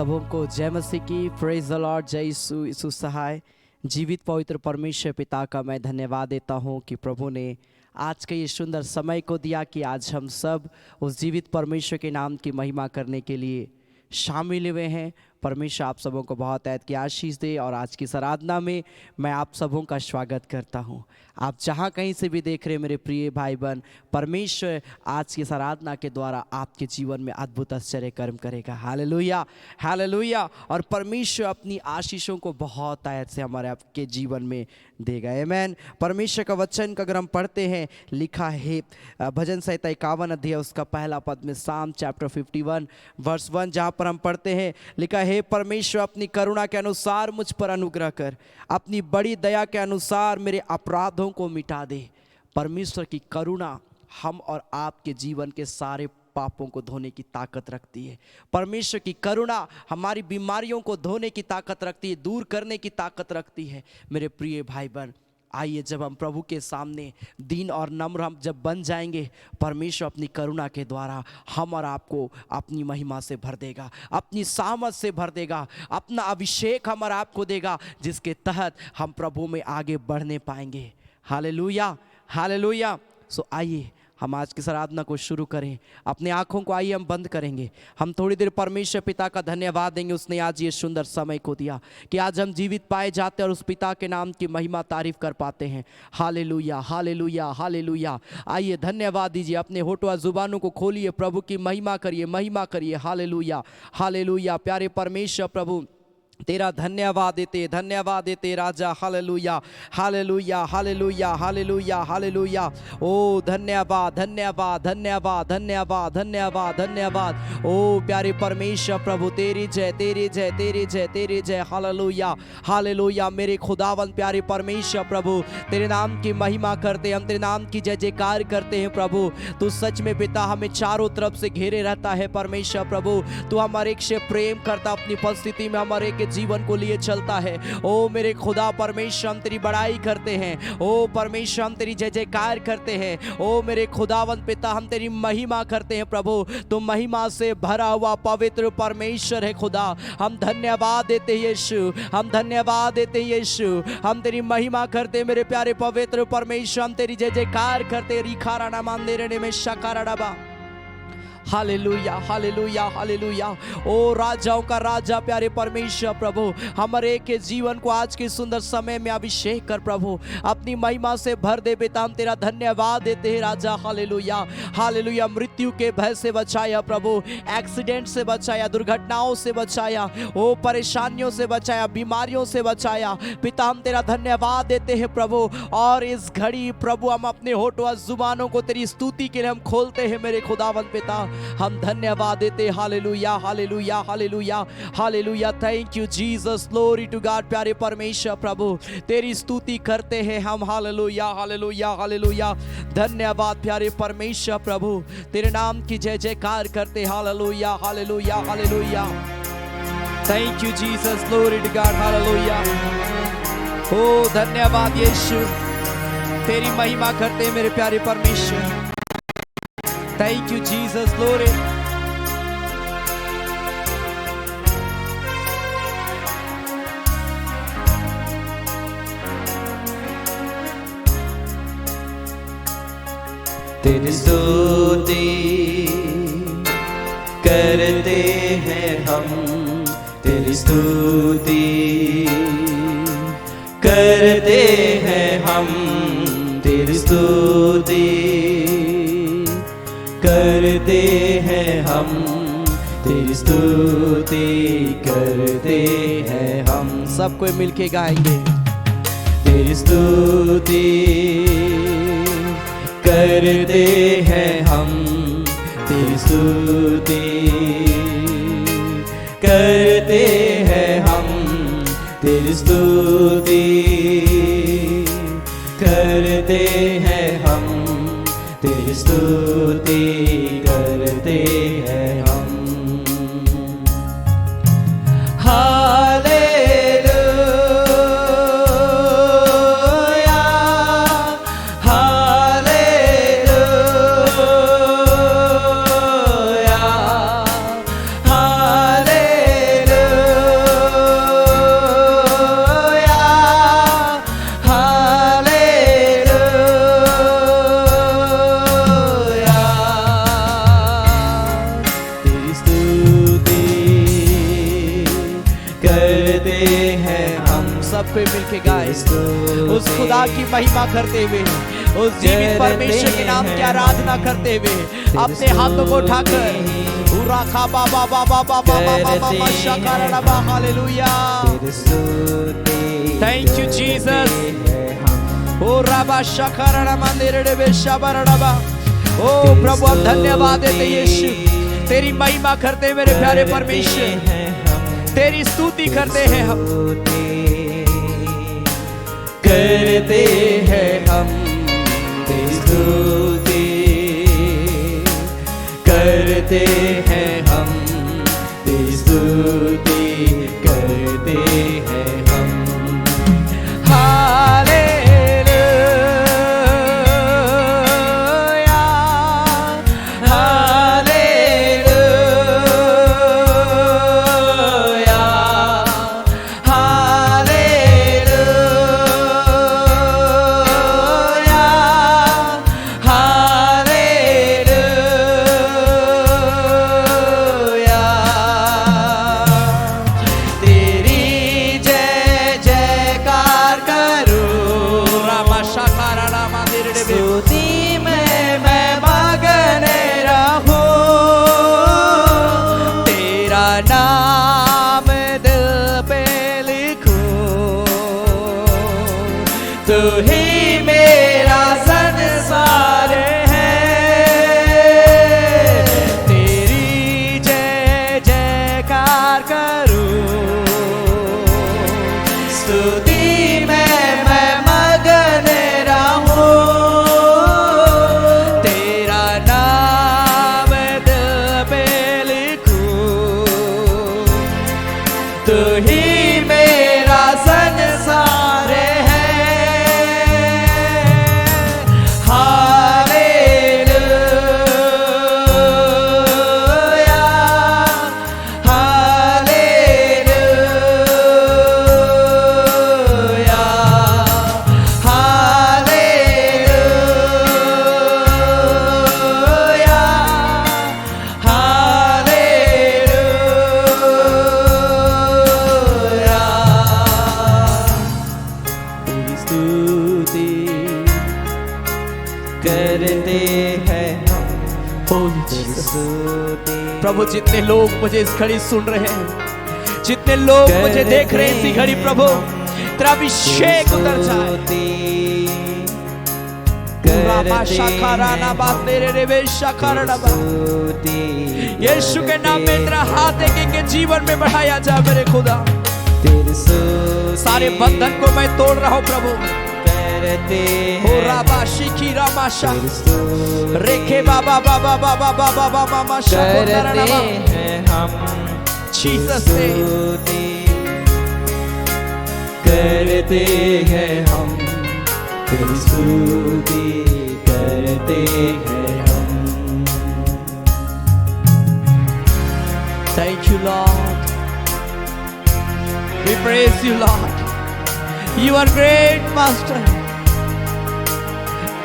सबों को जय मसीह की। Praise the Lord. जय यीशु सहाय। जीवित पवित्र परमेश्वर पिता का मैं धन्यवाद देता हूँ कि प्रभु ने आज के ये सुंदर समय को दिया कि आज हम सब उस जीवित परमेश्वर के नाम की महिमा करने के लिए शामिल हुए हैं। परमेश्वर आप सबों को बहुत ऐद की आशीष दे। और आज की इस आराधना में मैं आप सबों का स्वागत करता हूं। आप जहां कहीं से भी देख रहे मेरे प्रिय भाई बहन, परमेश्वर आज की इस आराधना के द्वारा आपके जीवन में अद्भुत आश्चर्य कर्म करेगा। Hallelujah, hallelujah. और परमेश्वर अपनी आशीषों को बहुत ऐद से हमारे आपके जीवन में देगा। आमीन। परमेश्वर का वचन का अगर हम पढ़ते हैं, लिखा है भजन संहिता 51 अध्याय उसका पहला पद में, साम चैप्टर 51 वर्स 1, जहाँ पर हम पढ़ते हैं, लिखा है, हे परमेश्वर अपनी करुणा के अनुसार मुझ पर अनुग्रह कर, अपनी बड़ी दया के अनुसार मेरे अपराधों को मिटा दे। परमेश्वर की करुणा हम और आपके जीवन के सारे पापों को धोने की ताकत रखती है। परमेश्वर की करुणा हमारी बीमारियों को धोने की ताकत रखती है, दूर करने की ताकत रखती है। मेरे प्रिय भाई बहन, आइए जब हम प्रभु के सामने दीन और नम्र हम जब बन जाएंगे, परमेश्वर अपनी करुणा के द्वारा हम और आपको अपनी महिमा से भर देगा, अपनी सामर्थ से भर देगा, अपना अभिषेक हम और आपको देगा, जिसके तहत हम प्रभु में आगे बढ़ने पाएंगे। Hallelujah, hallelujah. सो आइए हम आज की आराधना को शुरू करें। अपने आँखों को आइए हम बंद करेंगे। हम थोड़ी देर परमेश्वर पिता का धन्यवाद देंगे, उसने आज ये सुंदर समय को दिया कि आज हम जीवित पाए जाते और उस पिता के नाम की महिमा तारीफ कर पाते हैं। हालेलुया, हालेलुया, हालेलुया। आइए धन्यवाद दीजिए, अपने होठों जुबानों को खोलिए, प्रभु की महिमा करिए, महिमा करिए। हालेलुया, हालेलुया। प्यारे परमेश्वर प्रभु तेरा धन्यवाद देते राजा। हालेलुया, हालेलुया, हालेलुया, हालेलुया, हालेलुया। ओ धन्यवाद, धन्यवाद, धन्यवाद, धन्यवाद, धन्यवाद, धन्यवाद। ओ प्यारे परमेश्वर प्रभु तेरी जय, तेरी जय, तेरी जय, तेरी जय। Hallelujah, hallelujah. मेरे खुदावंद प्यारे परमेश्वर प्रभु तेरे नाम की महिमा करते, हम तेरे नाम की जय जयकार करते हैं। प्रभु तू सच में पिता हमें चारों तरफ से घेरे रहता है। परमेश्वर प्रभु तू हमारे एक से प्रेम करता, अपनी परिस्थिति में हमारे एक जीवन को लिए चलता है। ओ मेरे खुदा परमेश्वर हम तेरी बड़ाई करते हैं। ओ परमेश्वर हम तेरी जय जयकार करते हैं। ओ मेरे खुदावंत पिता हम तेरी महिमा करते हैं। प्रभु तुम महिमा से भरा हुआ पवित्र परमेश्वर है। खुदा हम धन्यवाद देते हैं यीशु, हम धन्यवाद देते हैं यीशु, हम तेरी महिमा करते मेरे प्यारे पवित्र परमेश्वर, हम तेरी जय जयकार करते। रिखारा ना मान दे रहे में शकारा डबा। हालेलुया, हालेलुया, हालेलुया। ओ राजाओं का राजा प्यारे परमेश्वर प्रभु हमारे के जीवन को आज के सुंदर समय में अभिषेक कर प्रभु, अपनी महिमा से भर दे। बेटा हम तेरा धन्यवाद देते हैं राजा। हालेलुया, हालेलुया। मृत्यु के भय से बचाया प्रभु, एक्सीडेंट से बचाया, दुर्घटनाओं से बचाया, ओ परेशानियों से बचाया, बीमारियों से बचाया। पिता हम तेरा धन्यवाद देते हैं प्रभु। और इस घड़ी प्रभु हम अपने होठों जुबानों को तेरी स्तुति के लिए हम खोलते हैं। मेरे खुदावंत पिता हम धन्यवाद देते। Hallelujah, hallelujah, hallelujah, hallelujah. Thank you Jesus, glory to God. प्यारे परमेश्वर प्रभु तेरी स्तुति करते हैं हम। Hallelujah, hallelujah, hallelujah. धन्यवाद प्यारे परमेश्वर प्रभु तेरे नाम की जय जयकार करते। हालेलुया, hallelujah, hallelujah. Thank you Jesus, glory to God. हालेलुया। ओ धन्यवाद यीशु, तेरी महिमा करते मेरे प्यारे परमेश्वर। Thank you Jesus, glory. तेरी स्तुति करते हैं हम, तेरी स्तुति करते हैं हम, तेरी स्तुति करते हैं हम, तेरी स्तुति करते हैं हम। सब कोई मिलके गाएंगे। तेरी स्तुति करते हैं हम, तेरी स्तुति करते हैं हम, तेरी स्तुति करते हैं हम, तेरी स्तुति करते हैं हम। Hallelujah, hallelujah, hallelujah. सब कोई मिलके गाए, उस खुदा की महिमा करते हुए, उस जीवित परमेश्वर के नाम की आराधना करते हुए अपने हाथों को उठाकर हालेलुया। Thank you Jesus. ओ राबा शकारा मंदिर रे शबरडबा। ओ प्रभु हम धन्यवाद देते यीशु, तेरी महिमा करते मेरे प्यारे परमेश्वर, तेरी स्तुति करते हैं हम, करते हैं हम तेरी स्तुति, करते हैं हम तेरी स्तुति, करते हैं हम। तू ही मेरा संसार है, तेरी जय जयकार करूं, स्तुति में मैं मगन रहूं, तेरा नाम दिल पे लिखूं, तू ही मेरा संसार है। करते हैं हम प्रभु, जितने लोग मुझे इस घड़ी सुन रहे हैं, जितने लोग मुझे देख रहे हैं इसी घड़ी, प्रभु तेरा अभिषेक उतर जाए। यीशु के नाम में तेरा हाथ एक एक जीवन में बढ़ाया जाए मेरे खुदा। सारे बंधन को मैं तोड़ रहा हूँ प्रभु। हो राबा शिकी रामाशा रेखे बाबा बाबा बाबा बाबा बाबा माशा करते हैं हम जीसस से करते हैं हम तेरी स्तुति करते हैं हम। Thank you Lord, we praise you Lord, you are great Master,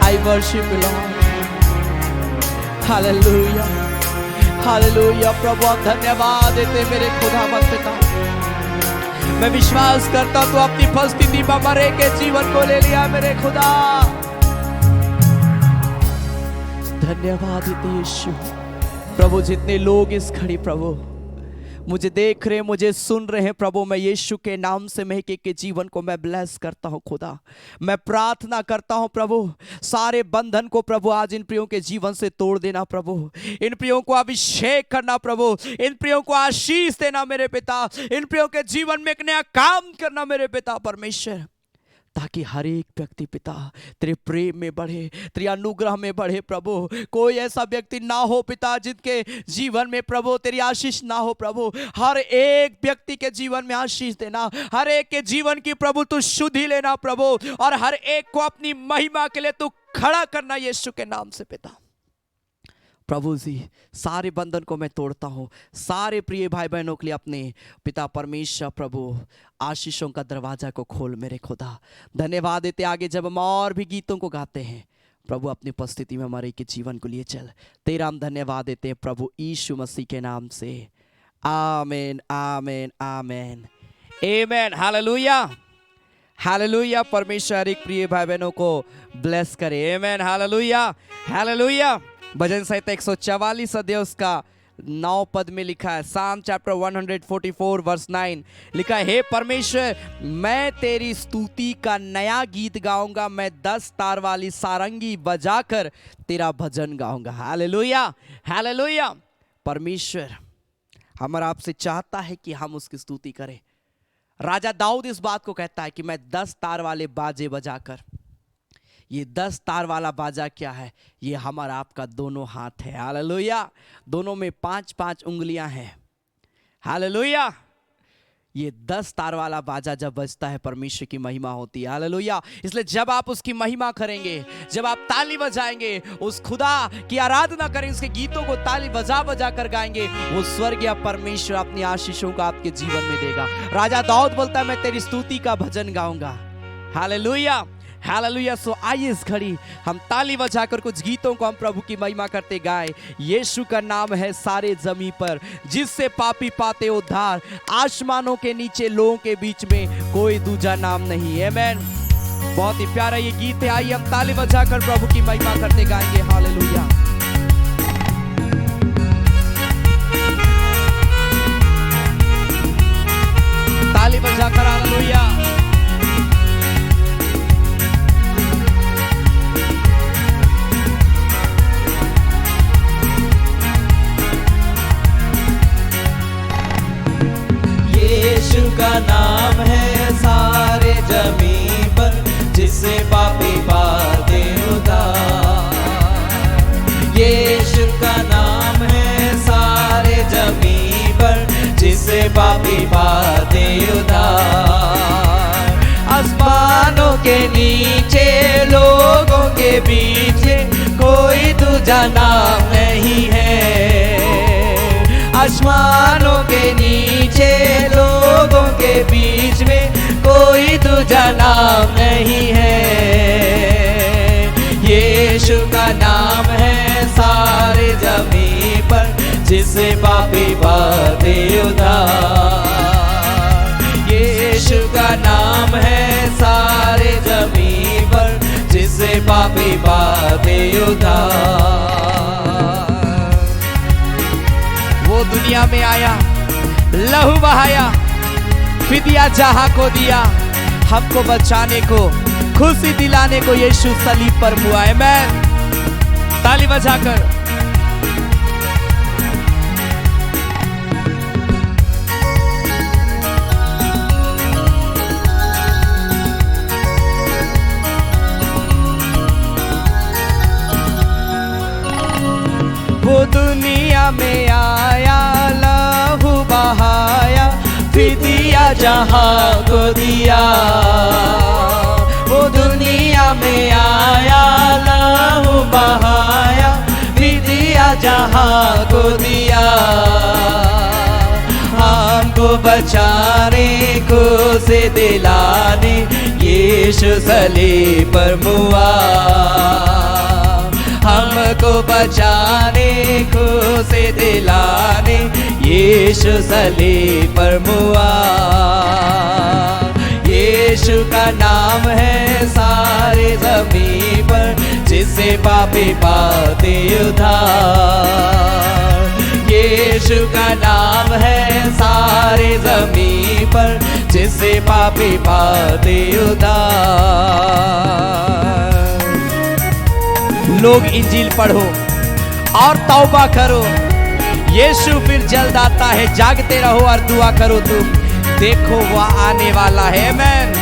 I worship you Lord, Hallelujah, Hallelujah। प्रभु हम धन्यवाद देते मेरे खुदावंद पिता, मैं विश्वास करता हूं तू अपनी उपस्थिति में मरे के जीवन को ले लिया मेरे खुदा। धन्यवाद देते यीशु। प्रभु जितने लोग इस घड़ी प्रभु मुझे देख रहे हैं, मुझे सुन रहे हैं प्रभु, मैं यीशु के नाम से मैं के जीवन को मैं ब्लेस करता हूं खुदा। मैं प्रार्थना करता हूं प्रभु, सारे बंधन को प्रभु आज इन प्रियों के जीवन से तोड़ देना प्रभु, इन प्रियों को अभिषेक करना प्रभु, इन प्रियों को आशीष देना मेरे पिता, इन प्रियों के जीवन में एक नया काम करना मेरे पिता परमेश्वर, ताकि हर एक व्यक्ति पिता तेरे प्रेम में बढ़े, तेरे अनुग्रह में बढ़े प्रभु। कोई ऐसा व्यक्ति ना हो पिता जिनके जीवन में प्रभु तेरी आशीष ना हो प्रभु। हर एक व्यक्ति के जीवन में आशीष देना, हर एक के जीवन की प्रभु तू शुद्धि लेना प्रभु, और हर एक को अपनी महिमा के लिए तू खड़ा करना यीशु के नाम से पिता। प्रभु जी सारे बंधन को मैं तोड़ता हूँ, सारे प्रिय भाई बहनों के लिए अपने पिता परमेश्वर प्रभु आशीषों का दरवाजा को खोल मेरे खुदा। धन्यवाद देते आगे जब हम और भी गीतों को गाते हैं प्रभु, अपनी उपस्थिति में हमारे के जीवन को लिए चल। तेरा हम धन्यवाद देते हैं प्रभु यीशु मसीह के नाम से, आमीन आमीन आमीन आमेन। हालेलुया। हालेलुया। परमेश्वर एक प्रिय भाई बहनों को ब्लेस करे। आमेन। Hallelujah, hallelujah. भजन संहिता 144 अध्याय उसका 9 पद में लिखा है, साम चैप्टर 144 वर्स 9 लिखा है, हे परमेश्वर मैं तेरी स्तुति का नया गीत गाऊंगा, मैं 10 तार वाली सारंगी बजाकर तेरा भजन गाऊंगा। Hallelujah, hallelujah. परमेश्वर हमारा आपसे चाहता है कि हम उसकी स्तुति करें। राजा दाऊद इस बात को कहता है कि मैं 10 तार वाले बाजे बजाकर, ये 10 तार वाला बाजा क्या है? ये हमारा आपका दोनों हाथ है। हालेलुया। दोनों में 5-5 उंगलियां हैं। हालेलुया। ये 10 तार वाला बाजा जब बजता है परमेश्वर की महिमा होती है। हालेलुया। इसलिए जब आप उसकी महिमा करेंगे, जब आप ताली बजाएंगे, उस खुदा की आराधना करेंगे, उसके गीतों को ताली बजा बजा कर गाएंगे, वो स्वर्गीय परमेश्वर अपनी आशीषों को आपके जीवन में देगा। राजा दाऊद बोलता है मैं तेरी स्तुति का भजन गाऊंगा। Hallelujah, hallelujah. सो आइए इस घड़ी हम ताली बजाकर कुछ गीतों को हम प्रभु की महिमा करते गाए। यीशु का नाम है सारे जमीन पर, जिससे पापी पाते उद्धार, आसमानों के नीचे लोगों के बीच में कोई दूजा नाम नहीं। आमेन। बहुत ही प्यारा ये गीत है। आइए हम ताली बजाकर प्रभु की महिमा करते गाएंगे। हालेलुया। ताली बजाकर हालेलुया। यीशु का नाम है सारे जमीन पर, जिससे पापी पाते उद्धार। यीशु का नाम है सारे जमीन पर, जिससे पापी पाते उद्धार। आसमानों के नीचे लोगों के बीच कोई दूजा नाम नहीं है। आसमानों के नीचे लोगों के बीच में कोई दूजा नाम नहीं है। यीशु का नाम है सारे जमीन पर, जिससे पापी पाते उद्धार। यीशु का नाम है सारे जमीन पर, जिससे पापी पाते उद्धार। वो दुनिया में आया, लहू बहाया, फिदिया जहां को दिया, हमको बचाने को, खुशी दिलाने को यीशु सलीब पर हुआ। आमेन। ताली बजाकर वो दुनिया में आया, लहू बहाया, फिदिया जहां को दिया। वो दुनिया में आया, लहू बहाया, फिदिया जहां को दिया। हमको बचाने को से दिलाने यीशु सलीब पर मुआ। हमको बचाने को से दिलाने यीशु सलीब पर मुआ। यीशु का नाम है सारे जमीन पर, जिससे पापी पाते उद्धार। यीशु का नाम है सारे जमीन पर, जिससे पापी पाते उद्धार। लोग इंजील पढ़ो और तौबा करो, यीशु फिर जल्द आता है। जागते रहो और दुआ करो, तुम देखो वह आने वाला है। आमेन।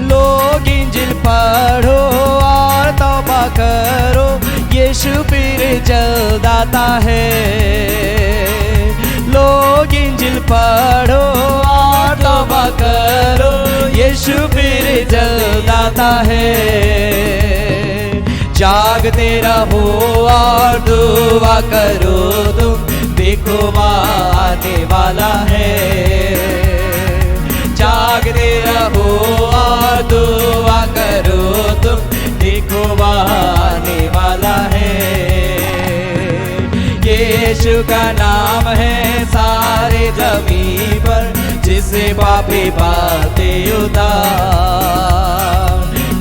लोग इंजिल पढ़ो और तौबा करो, यीशु फिर जल्द आता है। लोग इंजिल पढ़ो और तौबा करो, यीशु फिर जल्द आता है। जागते रहो और दुआ करो, तुम देखो वह आने वाला है। मांगते रहो और दुआ करो तुम, देखो आने वाला है। यीशु का नाम है सारे जमीन पर, जिसे पापी पाते उद्धार।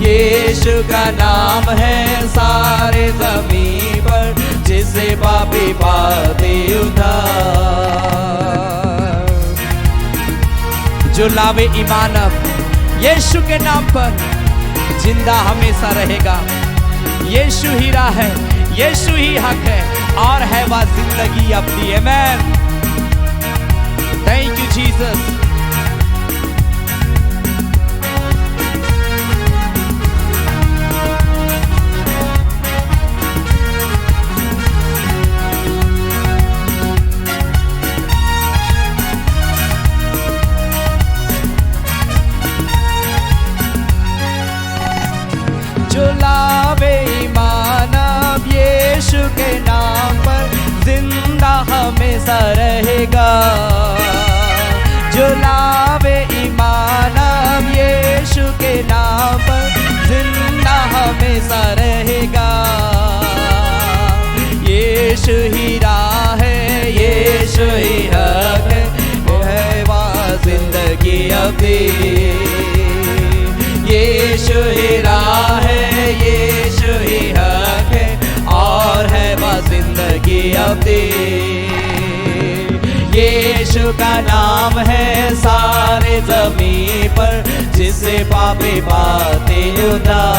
यीशु का नाम है सारे जमीन पर, जिसे पापी पाते उद्धार। जो लावे ईमान अब यीशु के नाम पर, जिंदा हमेशा रहेगा। यीशु ही राह है, यीशु ही हक है, और है वह जिंदगी अपनी। आमेन। Thank you Jesus. जो लावे ईमान अब यीशु के नाम पर, जिंदा हमेशा रहेगा। जो लावे ईमान अब यीशु के नाम पर, जिंदा हमेशा रहेगा। यीशु ही राह है, यीशु ही हक है वह जिंदगी अपनी। यीशु ही राह है, यीशु ही हक है, और है वह जिंदगी अपनी। यीशु का नाम है सारे जमीन पर, जिसे पापी पाते उद्धार।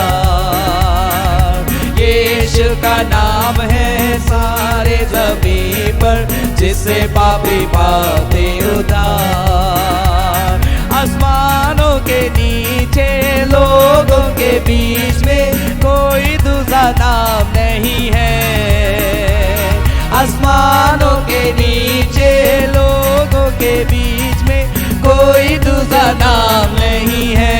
यीशु का नाम है सारे जमीन पर, जिसे पापी पाते उद्धार। आसमानों के नीचे लोगों के बीच में कोई दूसरा नाम नहीं है। आसमानों के नीचे लोगों के बीच में कोई दूसरा नाम नहीं है।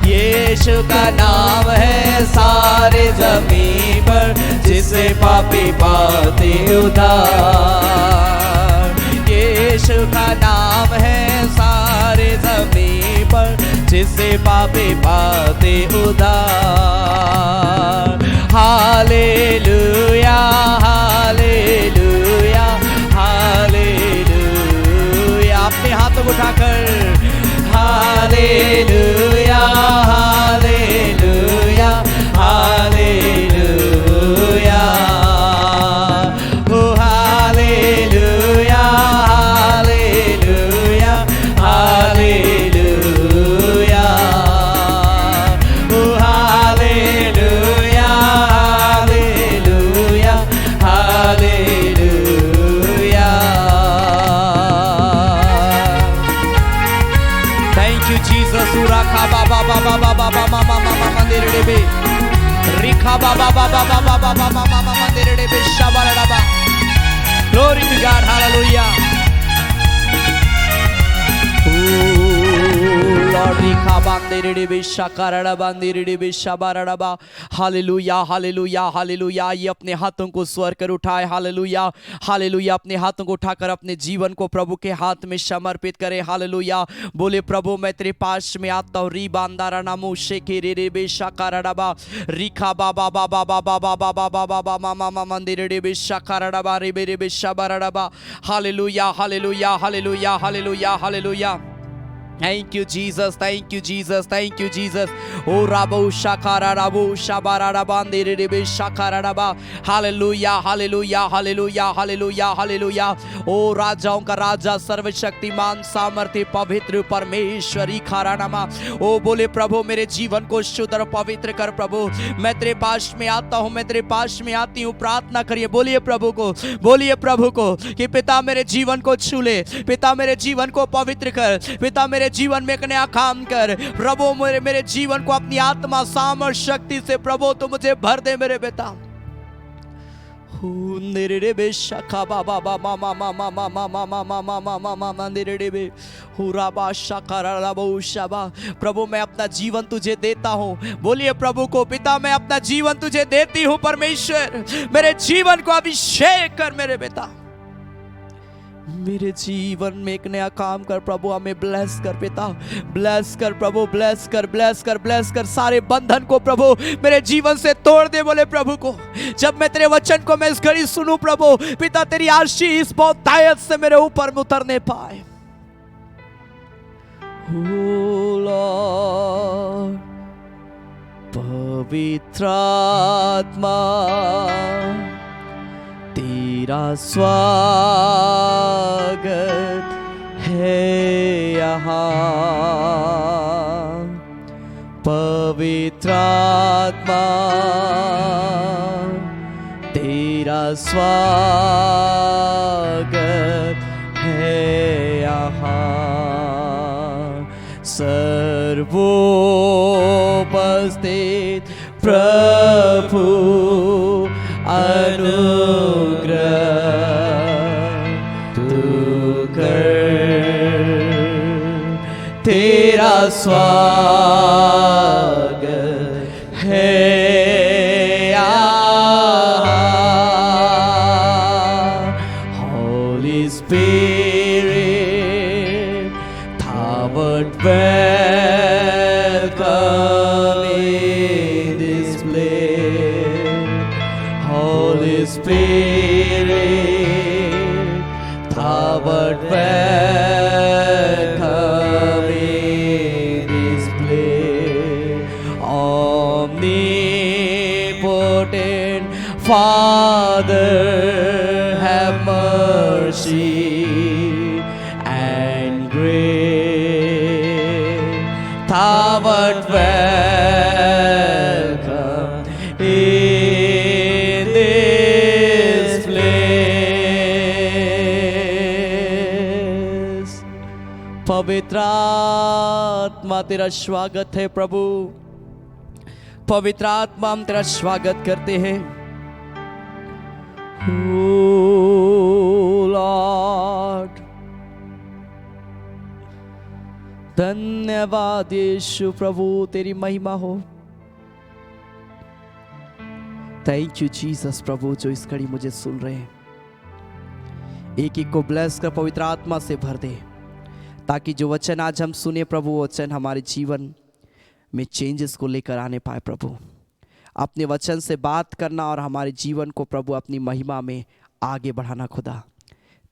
यीशु का नाम है सारे जमीन पर, जिसे पापी पाते उद्धार। यीशु का नाम है सारे जमीन पर, जिसे पापी पाते उद्धार। हालेलुया हालेलुया हालेलुया। अपने हाथों को उठाकर हालेलुया हालेलुया हालेलुया। ओ हालेलुया हालेलुया हालेलुया। ओ हालेलुया hallelujah hallelujah. Thank you Jesus. उराखा बाबा बाबा बाबा बाबा मामा मंदिर डेबे रिखा बाबा बाबा बाबा बाबा मामा मंदिर डेबे शाबाराबा। Glory to God. हालेलुया। हालेलुया हालेलुया हालेलुया। आइए अपने हाथों को स्वर कर उठाए। हालेलुया हालेलुया। अपने हाथों को उठाकर अपने जीवन को प्रभु के हाथ में समर्पित करें। हालेलुया। बोले प्रभु मैं तेरे पास में आता हूँ। री बांदारा नामो शेखे रे रे बेशाकाराबा रिखा बाबा बाबा बाबा बाबा बाबा बाबा मामा मंदिर रे बेशाकाराबा रे बे रे बेशाबाराबा। हालेलुया हालेलुया हालेलुया हालेलुया हालेलुया। Thank you Jesus, thank you Jesus, thank you Jesus. Oh Rabo Shakara Rabo Shabara Rabandiri Rebe Shakara Raba. Hallelujah, hallelujah, hallelujah, hallelujah, hallelujah. Oh राजाओं का राजा सर्वशक्तिमान सामर्थ्य पवित्र परमेश्वरी खारा नामा. ओ बोले प्रभु मेरे जीवन को शुद्ध और पवित्र कर प्रभु. मैं तेरे पास में आता हूँ, मैं तेरे पास में आती हूँ. प्रार्थना करिए, बोलिए प्रभु को, बोलिए प्रभु को कि पिता मेरे जीवन को छू ले, पिता मेरे जीवन को पवित्र कर, पिता मेरे जीवन में एक नया काम कर प्रभु. मेरे जीवन को अपनी आत्मा सामर्थ शक्ति से प्रभु तो मुझे भर दे मेरे बेटा. प्रभु मैं अपना जीवन तुझे देता हूँ. बोलिए प्रभु को, पिता मैं अपना जीवन तुझे देती हूँ. परमेश्वर मेरे जीवन को अभिषेक कर मेरे बेटा. मेरे जीवन में एक नया काम कर प्रभु, हमें ब्लेस कर पिता, ब्लेस कर प्रभु, ब्लेस कर, ब्लेस कर, ब्लेस कर। सारे बंधन को प्रभु मेरे जीवन से तोड़ दे बोले प्रभु को। जब मैं तेरे वचन को मैं इस घड़ी सुनूं प्रभु पिता, तेरी आशीष बहुत तायत से मेरे ऊपर में उतरने पाए। ओ लॉर्ड, पवित्र आत्मा तेरा स्वागत है यहाँ। पवित्र आत्मा तेरा स्वागत है यहाँ। सर्वोपस्थित प्रभु अनुग्रह तू कर, तेरा स्वागत है यहाँ। Holy Spirit, thou art welcome in this place. Holy Spirit, thou art welcome in this place. Omnipotent Father, have mercy and grace. Thou art welcome in this place. पवित्र आत्मा तेरा स्वागत है प्रभु। पवित्र आत्मा हम तेरा स्वागत करते हैं। ओ लॉर्ड, धन्यवाद यीशु प्रभु, तेरी महिमा हो। थैंक यू जीसस प्रभु, जो इस घड़ी मुझे सुन रहे हैं, एक एक को ब्लेस कर पवित्र आत्मा से भर दे, ताकि जो वचन आज हम सुने प्रभु, वो वचन हमारे जीवन में चेंजेस को लेकर आने पाए प्रभु। अपने वचन से बात करना और हमारे जीवन को प्रभु अपनी महिमा में आगे बढ़ाना। खुदा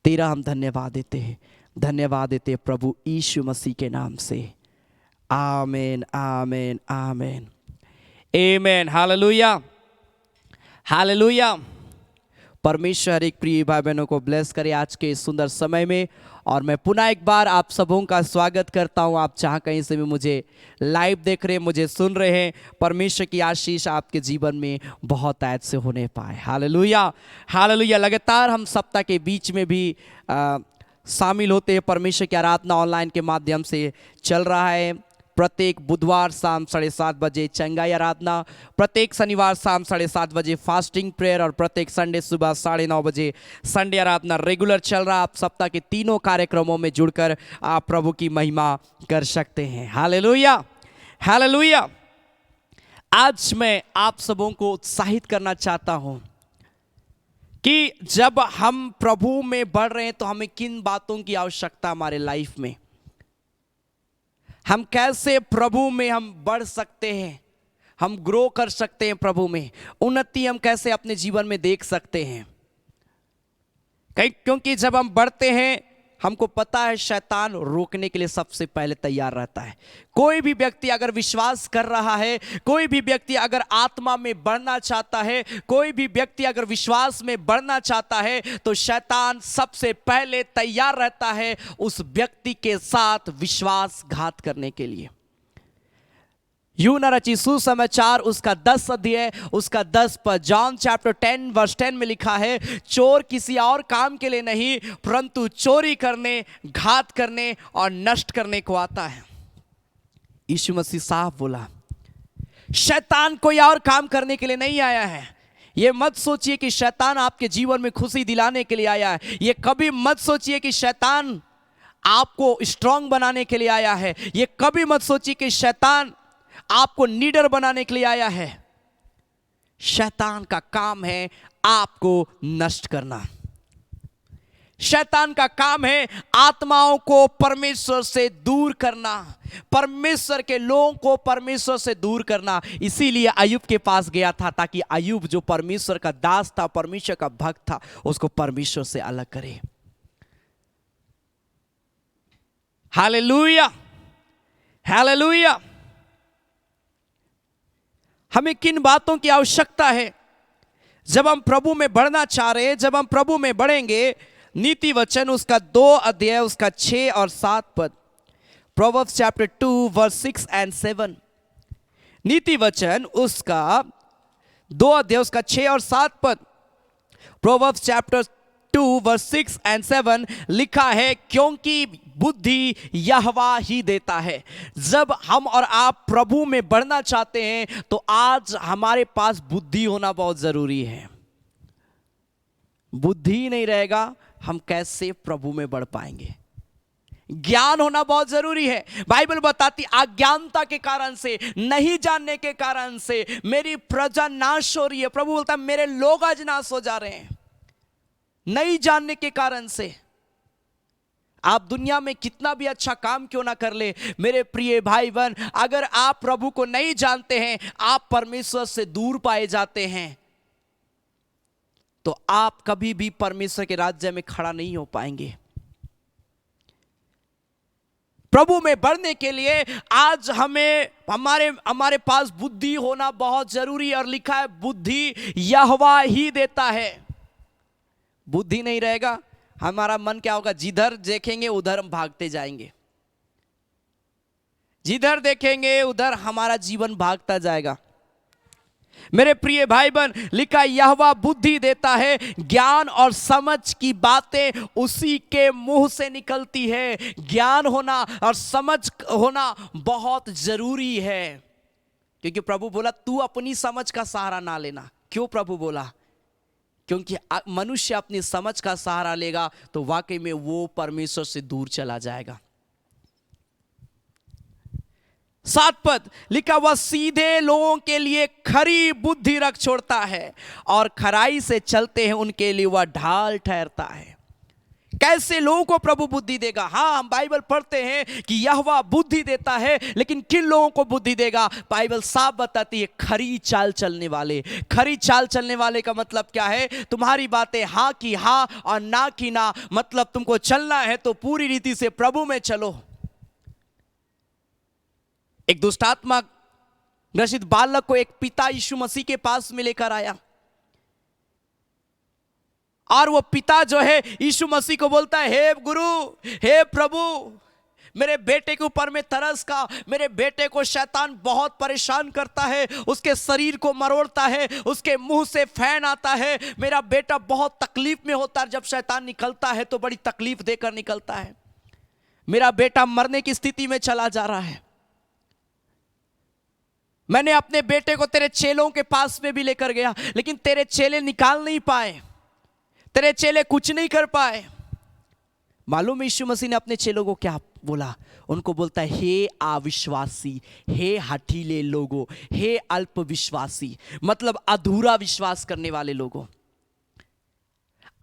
तेरा हम धन्यवाद देते हैं, धन्यवाद देते हैं प्रभु यीशु मसीह के नाम से। आमीन, आमीन, आमीन, आमीन। Hallelujah, hallelujah. परमेश्वर एक प्रिय भाई बहनों को ब्लेस करे आज के इस सुंदर समय में। और मैं पुनः एक बार आप सबों का स्वागत करता हूं। आप जहां कहीं से भी मुझे लाइव देख रहे हैं, मुझे सुन रहे हैं, परमेश्वर की आशीष आपके जीवन में बहुत ऐद से होने पाए। Hallelujah, hallelujah. लगातार हम सप्ताह के बीच में भी शामिल होते हैं। परमेश्वर की आराधना ऑनलाइन के माध्यम से चल रहा है। प्रत्येक बुधवार शाम 7:30 बजे चंगाई आराधना, प्रत्येक शनिवार शाम 7:30 बजे फास्टिंग प्रेयर और प्रत्येक संडे सुबह 9:30 बजे संडे आराधना रेगुलर चल रहा है। आप सप्ताह के तीनों कार्यक्रमों में जुड़कर आप प्रभु की महिमा कर सकते हैं। Hallelujah, hallelujah. आज मैं आप सबों को उत्साहित करना चाहता हूं कि जब हम प्रभु में बढ़ रहे हैं तो हमें किन बातों की आवश्यकता हमारे लाइफ में, हम कैसे प्रभु में हम बढ़ सकते हैं, हम ग्रो कर सकते हैं, प्रभु में उन्नति हम कैसे अपने जीवन में देख सकते हैं। क्योंकि जब हम बढ़ते हैं हमको पता है शैतान रोकने के लिए सबसे पहले तैयार रहता है। कोई भी व्यक्ति अगर विश्वास कर रहा है, कोई भी व्यक्ति अगर आत्मा में बढ़ना चाहता है, कोई भी व्यक्ति अगर विश्वास में बढ़ना चाहता है, तो शैतान सबसे पहले तैयार रहता है उस व्यक्ति के साथ विश्वासघात करने के लिए। यूना रची सुसमाचार उसका 10 अध्याय उसका 10 पद, जॉन चैप्टर 10 वर्स 10 में लिखा है, चोर किसी और काम के लिए नहीं परंतु चोरी करने, घात करने और नष्ट करने को आता है। यीशु मसीह साहब बोला, शैतान कोई और काम करने के लिए नहीं आया है। ये मत सोचिए कि शैतान आपके जीवन में खुशी दिलाने के लिए आया है। ये कभी मत सोचिए कि शैतान आपको स्ट्रांग बनाने के लिए आया है। ये कभी मत सोचिए कि शैतान आपको नीडर बनाने के लिए आया है। शैतान का काम है आपको नष्ट करना। शैतान का काम है आत्माओं को परमेश्वर से दूर करना, परमेश्वर के लोगों को परमेश्वर से दूर करना। इसीलिए अय्यूब के पास गया था, ताकि अय्यूब जो परमेश्वर का दास था, परमेश्वर का भक्त था, उसको परमेश्वर से अलग करे। Hallelujah, hallelujah. हमें किन बातों की आवश्यकता है जब हम प्रभु में बढ़ना चाह रहे हैं? जब हम प्रभु में बढ़ेंगे, नीति वचन उसका 2 अध्याय उसका 6 और 7 पद, प्रोवर्ब्स चैप्टर 2 वर्स 6 एंड 7। नीति वचन उसका 2 अध्याय उसका 6 और 7 पद, प्रोवर्ब्स चैप्टर 2 वर्स 6 एंड 7 लिखा है, क्योंकि बुद्धि यहोवा ही देता है। जब हम और आप प्रभु में बढ़ना चाहते हैं तो आज हमारे पास बुद्धि होना बहुत जरूरी है। बुद्धि नहीं रहेगा, हम कैसे प्रभु में बढ़ पाएंगे? ज्ञान होना बहुत जरूरी है। बाइबल बताती अज्ञानता के कारण से, नहीं जानने के कारण से मेरी प्रजा नाश हो रही है। प्रभु बोलता है मेरे लोग आज नाश हो जा रहे हैं, नहीं जानने के कारण से। आप दुनिया में कितना भी अच्छा काम क्यों ना कर ले, मेरे प्रिय भाई बहन, अगर आप प्रभु को नहीं जानते हैं, आप परमेश्वर से दूर पाए जाते हैं, तो आप कभी भी परमेश्वर के राज्य में खड़ा नहीं हो पाएंगे। प्रभु में बढ़ने के लिए आज हमें हमारे पास बुद्धि होना बहुत जरूरी है। और लिखा है बुद्धि यहोवा ही देता है। बुद्धि नहीं रहेगा, हमारा मन क्या होगा? जिधर देखेंगे उधर हम भागते जाएंगे, जिधर देखेंगे उधर हमारा जीवन भागता जाएगा। मेरे प्रिय भाई बहन, लिखा यहोवा बुद्धि देता है, ज्ञान और समझ की बातें उसी के मुंह से निकलती है। ज्ञान होना और समझ होना बहुत जरूरी है, क्योंकि प्रभु बोला तू अपनी समझ का सहारा ना लेना। क्यों प्रभु बोला? क्योंकि मनुष्य अपनी समझ का सहारा लेगा तो वाकई में वो परमेश्वर से दूर चला जाएगा। 7 पद लिखा, वह सीधे लोगों के लिए खरी बुद्धि रख छोड़ता है और खराई से चलते हैं उनके लिए वह ढाल ठहरता है। कैसे लोगों को प्रभु बुद्धि देगा? हाँ, हम बाइबल पढ़ते हैं कि यहोवा बुद्धि देता है, लेकिन किन लोगों को बुद्धि देगा? बाइबल साफ बताती है, खरी चाल चलने वाले। खरी चाल चलने वाले का मतलब क्या है? तुम्हारी बातें हाँ की हाँ और ना की ना। मतलब तुमको चलना है तो पूरी रीति से प्रभु में चलो। एक दुष्टात्मा ग्रसित बालक को एक पिता यीशु मसीह के पास में लेकर आया, और वो पिता जो है यीशु मसीह को बोलता है, हे गुरु, हे प्रभु, मेरे बेटे के ऊपर में तरस का, मेरे बेटे को शैतान बहुत परेशान करता है, उसके शरीर को मरोड़ता है, उसके मुंह से फैन आता है, मेरा बेटा बहुत तकलीफ में होता है, जब शैतान निकलता है तो बड़ी तकलीफ देकर निकलता है, मेरा बेटा मरने की स्थिति में चला जा रहा है। मैंने अपने बेटे को तेरे चेलों के पास में भी लेकर गया, लेकिन तेरे चेले निकाल नहीं पाए, तेरे चेले कुछ नहीं कर पाए। मालूम है यीशु मसीह ने अपने चेलों को क्या बोला? उनको बोलता है, हे अविश्वासी, हे हठीले लोगों, हे अल्प विश्वासी, मतलब अधूरा विश्वास करने वाले लोगों।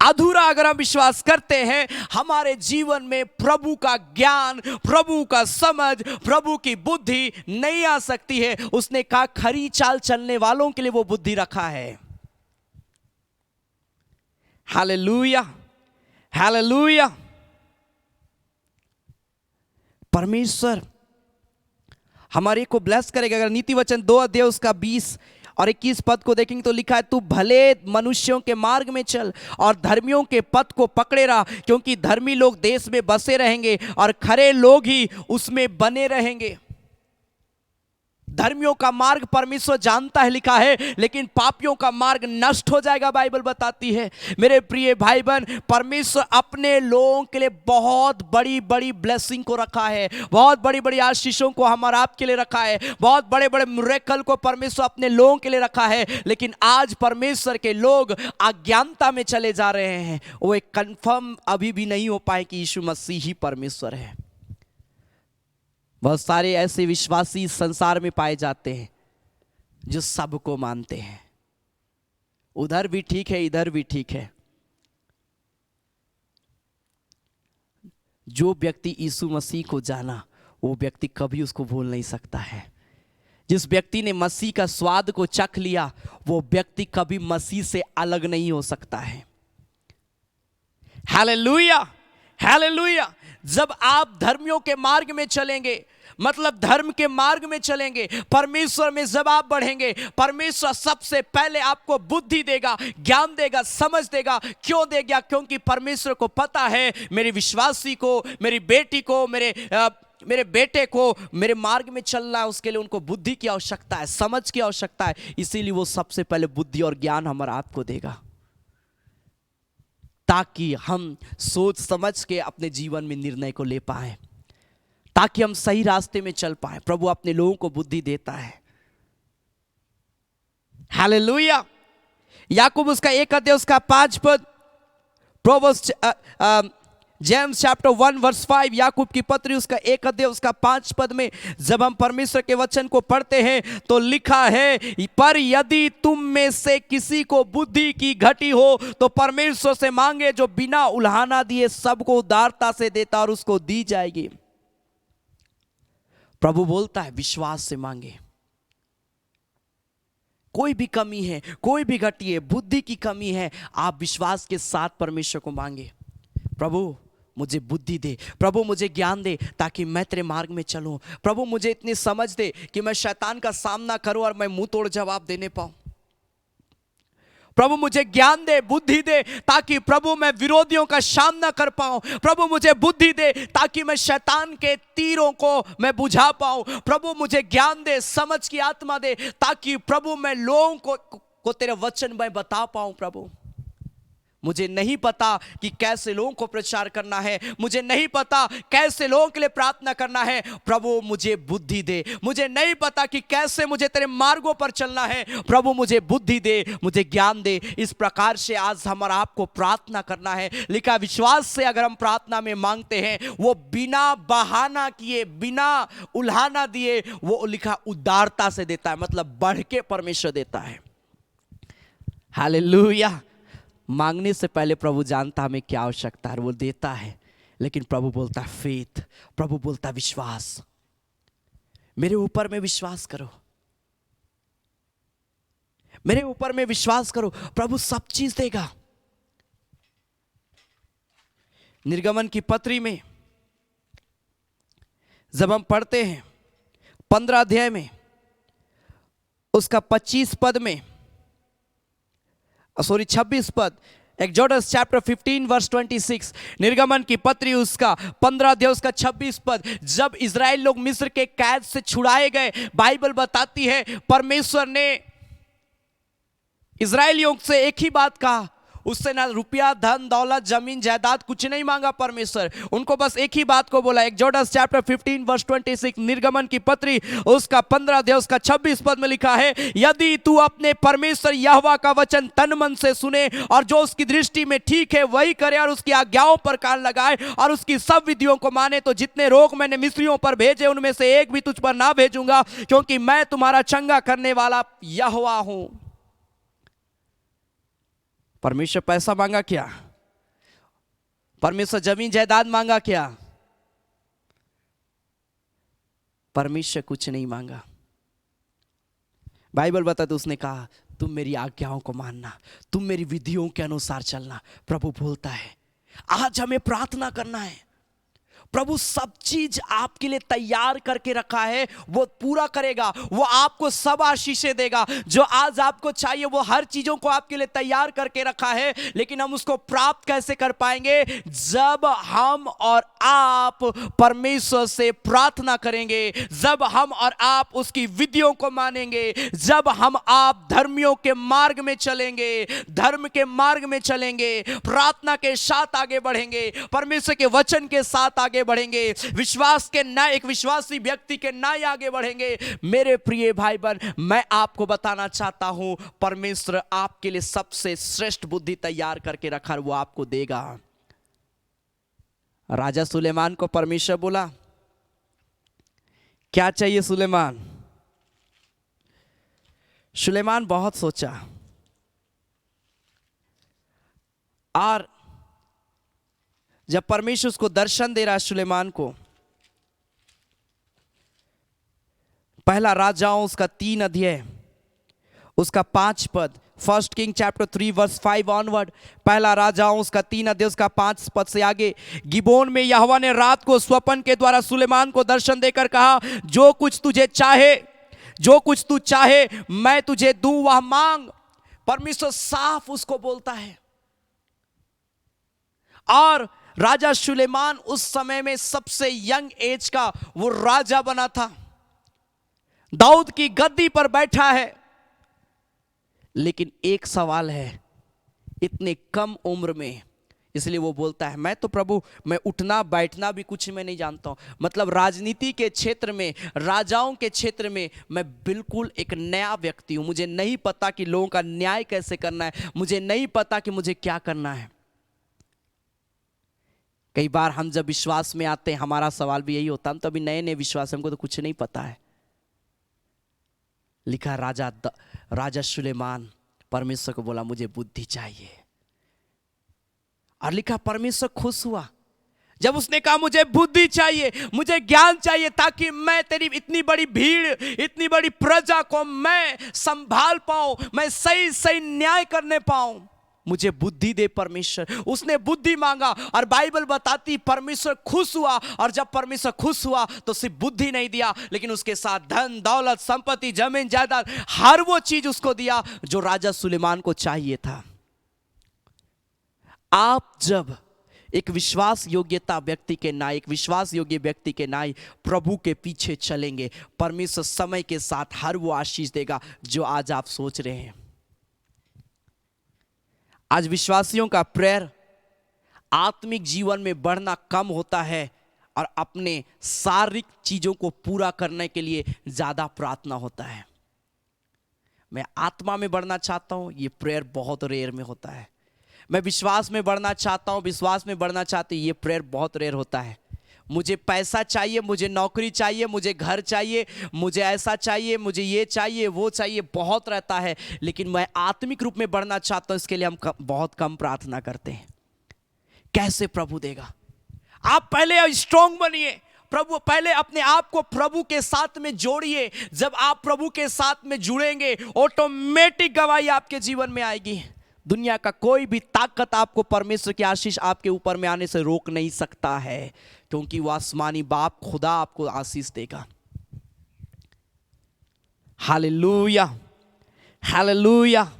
अधूरा अगर हम विश्वास करते हैं, हमारे जीवन में प्रभु का ज्ञान, प्रभु का समझ, प्रभु की बुद्धि नहीं आ सकती है। उसने कहा खरी चाल चलने वालों के लिए वो बुद्धि रखा है। Hallelujah, hallelujah. परमेश्वर हमारे को ब्लेस करेगा। अगर नीति वचन 2 अध्याय उसका 20 और 21 पद को देखेंगे तो लिखा है, तू भले मनुष्यों के मार्ग में चल और धर्मियों के पथ को पकड़े रहा, क्योंकि धर्मी लोग देश में बसे रहेंगे और खरे लोग ही उसमें बने रहेंगे। धर्मियों का मार्ग परमेश्वर जानता है, लिखा है, लेकिन पापियों का मार्ग नष्ट हो जाएगा, बाइबल बताती है। मेरे प्रिय भाई बहन, परमेश्वर अपने लोगों के लिए बहुत बड़ी बड़ी ब्लेसिंग को रखा है, बहुत बड़ी बड़ी आशीषों को हमारे आपके लिए रखा है, बहुत बड़े बड़े मिरेकल को परमेश्वर अपने लोगों के लिए रखा है। लेकिन आज परमेश्वर के लोग अज्ञानता में चले जा रहे हैं। वो एक कंफर्म अभी भी नहीं हो पाए कि यीशु मसीह ही परमेश्वर है। बहुत सारे ऐसे विश्वासी संसार में पाए जाते हैं जो सबको मानते हैं, उधर भी ठीक है, इधर भी ठीक है। जो व्यक्ति यीशु मसीह को जाना वो व्यक्ति कभी उसको भूल नहीं सकता है। जिस व्यक्ति ने मसीह का स्वाद को चख लिया वो व्यक्ति कभी मसीह से अलग नहीं हो सकता है। Hallelujah, hallelujah. जब आप धर्मियों के मार्ग में चलेंगे, मतलब धर्म के मार्ग में चलेंगे, परमेश्वर में जब आप बढ़ेंगे, परमेश्वर सबसे पहले आपको बुद्धि देगा, ज्ञान देगा, समझ देगा। क्यों देगा? क्योंकि परमेश्वर को पता है मेरे विश्वासी को, मेरी बेटी को, मेरे बेटे को मेरे मार्ग में चलना है, उसके लिए उनको बुद्धि की आवश्यकता है, समझ की आवश्यकता है। इसीलिए वो सबसे पहले बुद्धि और ज्ञान हमारा आपको देगा, ताकि हम सोच समझ के अपने जीवन में निर्णय को ले पाए, ताकि हम सही रास्ते में चल पाए। प्रभु अपने लोगों को बुद्धि देता है। हालेलुया। याकूब उसका 1 अध्याय उसका 5 पद, प्रोवर्ब्स जेम्स चैप्टर 1 वर्स 5, याकूब की पत्री उसका 1 अध्याय उसका 5 पद में जब हम परमेश्वर के वचन को पढ़ते हैं तो लिखा है, पर यदि तुम में से किसी को बुद्धि की घटी हो तो परमेश्वर से मांगे जो बिना उल्हाना दिए सबको उदारता से देता और उसको दी जाएगी। प्रभु बोलता है विश्वास से मांगे। कोई भी कमी है, कोई भी घटी है, बुद्धि की कमी है, आप विश्वास के साथ परमेश्वर को मांगे, प्रभु मुझे बुद्धि दे, प्रभु मुझे ज्ञान दे ताकि मैं तेरे मार्ग में चलूं। प्रभु मुझे इतनी समझ दे कि मैं शैतान का सामना करूं और मैं मुंह तोड़ जवाब देने पाऊं। प्रभु मुझे ज्ञान दे, बुद्धि दे ताकि प्रभु मैं विरोधियों का सामना कर पाऊं। प्रभु मुझे बुद्धि दे ताकि मैं शैतान के तीरों को मैं बुझा पाऊं। प्रभु मुझे ज्ञान दे, समझ की आत्मा दे ताकि प्रभु मैं लोगों को तेरे वचन में बता पाऊं। प्रभु मुझे नहीं पता कि कैसे लोगों को प्रचार करना है, मुझे नहीं पता कैसे लोगों के लिए प्रार्थना करना है, प्रभु मुझे बुद्धि दे। मुझे नहीं पता कि कैसे मुझे तेरे मार्गों पर चलना है, प्रभु मुझे बुद्धि दे, मुझे ज्ञान दे। इस प्रकार से आज हमारा आपको प्रार्थना करना है। लिखा विश्वास से अगर हम प्रार्थना में मांगते हैं वो बिना बहाना किए, बिना उल्हाना दिए, वो लिखा उदारता से देता है, मतलब बढ़ के परमेश्वर देता है। हालेलुया। मांगने से पहले प्रभु जानता हमें क्या आवश्यकता है, वो देता है। लेकिन प्रभु बोलता है फेथ, प्रभु बोलता है विश्वास। मेरे ऊपर में विश्वास करो, मेरे ऊपर में विश्वास करो, प्रभु सब चीज देगा। निर्गमन की पत्री में जब हम पढ़ते हैं 15 अध्याय में उसका 25 पद में, 26 पद, एक्सोडस चैप्टर 15 वर्स 26, निर्गमन की पत्री उसका 15 अध्याय उसका 26 पद, जब इजराइल लोग मिस्र के कैद से छुड़ाए गए, बाइबल बताती है परमेश्वर ने इजराइलियों से एक ही बात कहा। उससे ना रुपया, धन दौलत, जमीन जायदाद कुछ नहीं मांगा परमेश्वर, उनको बस एक ही बात को बोला। एक्सोडस चैप्टर 15 वर्स 26, निर्गमन की पत्री उसका 15 अध्याय उसका 26 पद में लिखा है, यदि तू अपने परमेश्वर यहोवा का वचन तन मन से सुने और जो उसकी दृष्टि में ठीक है वही करे और उसकी आज्ञाओं पर कान लगाए और उसकी सब विधियों को माने, तो जितने रोग मैंने मिस्रियों पर भेजे उनमें से एक भी तुझ पर ना भेजूंगा, क्योंकि मैं तुम्हारा चंगा करने वाला यहोवा हूं। परमेश्वर पैसा मांगा क्या? परमेश्वर जमीन जायदाद मांगा क्या? परमेश्वर कुछ नहीं मांगा। बाइबल बताते उसने कहा तुम मेरी आज्ञाओं को मानना, तुम मेरी विधियों के अनुसार चलना। प्रभु बोलता है आज हमें प्रार्थना करना है, प्रभु सब चीज आपके लिए तैयार करके रखा है, वो पूरा करेगा, वो आपको सब आशीषें देगा। जो आज आपको चाहिए वो हर चीजों को आपके लिए तैयार करके रखा है। लेकिन हम उसको प्राप्त कैसे कर पाएंगे? जब हम और आप परमेश्वर से प्रार्थना करेंगे, जब हम और आप उसकी विधियों को मानेंगे, जब हम आप धर्मियों के मार्ग में चलेंगे, धर्म के मार्ग में चलेंगे, प्रार्थना के साथ आगे बढ़ेंगे, परमेश्वर के वचन के साथ आगे बढ़ेंगे, विश्वास के नए, एक विश्वासी व्यक्ति के नए आगे बढ़ेंगे। मेरे प्रिय भाई बहन, मैं आपको बताना चाहता हूं परमेश्वर आपके लिए सबसे श्रेष्ठ बुद्धि तैयार करके रखा है, वो आपको देगा। राजा सुलेमान को परमेश्वर बोला क्या चाहिए सुलेमान? सुलेमान बहुत सोचा और जब परमेश्वर उसको दर्शन दे रहा है सुलेमान को, पहला राजाओं उसका 3 अध्याय उसका 5 पद, 1 किंग चैप्टर 3 वर्स 5 ऑनवर्ड, पहला राजाओं उसका 3 अध्याय उसका 5 पद से आगे। गिबोन में यहोवा ने रात को स्वप्न के द्वारा सुलेमान को दर्शन देकर कहा, जो कुछ तुझे चाहे, जो कुछ तू चाहे मैं तुझे दूं वह मांग। परमेश्वर साफ उसको बोलता है। और राजा सुलेमान उस समय में सबसे यंग एज का वो राजा बना था, दाऊद की गद्दी पर बैठा है। लेकिन एक सवाल है, इतने कम उम्र में, इसलिए वो बोलता है मैं तो प्रभु, मैं उठना बैठना भी कुछ मैं नहीं जानता हूं। मतलब राजनीति के क्षेत्र में, राजाओं के क्षेत्र में मैं बिल्कुल एक नया व्यक्ति हूं। मुझे नहीं पता कि लोगों का न्याय कैसे करना है, मुझे नहीं पता कि मुझे क्या करना है। कई बार हम जब विश्वास में आते हैं, हमारा सवाल भी यही होता है, हम तो अभी नए नए विश्वास, हमको तो कुछ नहीं पता है। लिखा राजा सुलेमान परमेश्वर को बोला मुझे बुद्धि चाहिए, और लिखा परमेश्वर खुश हुआ जब उसने कहा मुझे बुद्धि चाहिए, मुझे ज्ञान चाहिए, ताकि मैं तेरी इतनी बड़ी भीड़, इतनी बड़ी प्रजा को मैं संभाल पाऊं, मैं सही सही न्याय करने पाऊं। मुझे बुद्धि दे परमेश्वर। उसने बुद्धि मांगा और बाइबल बताती परमेश्वर खुश हुआ। और जब परमेश्वर खुश हुआ तो सिर्फ बुद्धि नहीं दिया, लेकिन उसके साथ धन दौलत संपत्ति जमीन जायदाद हर वो चीज उसको दिया जो राजा सुलेमान को चाहिए था। आप जब एक विश्वास योग्यता व्यक्ति के नाई, एक विश्वास योग्य व्यक्ति के नाई प्रभु के पीछे चलेंगे, परमेश्वर समय के साथ हर वो आशीष देगा जो आज आप सोच रहे हैं। आज विश्वासियों का प्रेयर आत्मिक जीवन में बढ़ना कम होता है और अपने शारीरिक चीजों को पूरा करने के लिए ज्यादा प्रार्थना होता है। मैं आत्मा में बढ़ना चाहता हूं, ये प्रेयर बहुत रेयर में होता है। मैं विश्वास में बढ़ना चाहता हूं, विश्वास में बढ़ना चाहती हूं, ये प्रेयर बहुत रेयर होता है। मुझे पैसा चाहिए, मुझे नौकरी चाहिए, मुझे घर चाहिए, मुझे ऐसा चाहिए, मुझे ये चाहिए, वो चाहिए, बहुत रहता है। लेकिन मैं आत्मिक रूप में बढ़ना चाहता हूं, इसके लिए हम बहुत कम प्रार्थना करते हैं। कैसे प्रभु देगा? आप पहले स्ट्रांग बनिए, प्रभु पहले अपने आप को प्रभु के साथ में जोड़िए। जब आप प्रभु के साथ में जुड़ेंगे, ऑटोमेटिक गवाही आपके जीवन में आएगी। दुनिया का कोई भी ताकत आपको परमेश्वर की आशीष आपके ऊपर में आने से रोक नहीं सकता है, क्योंकि वो आसमानी बाप खुदा आपको आशीष देगा। Hallelujah, hallelujah.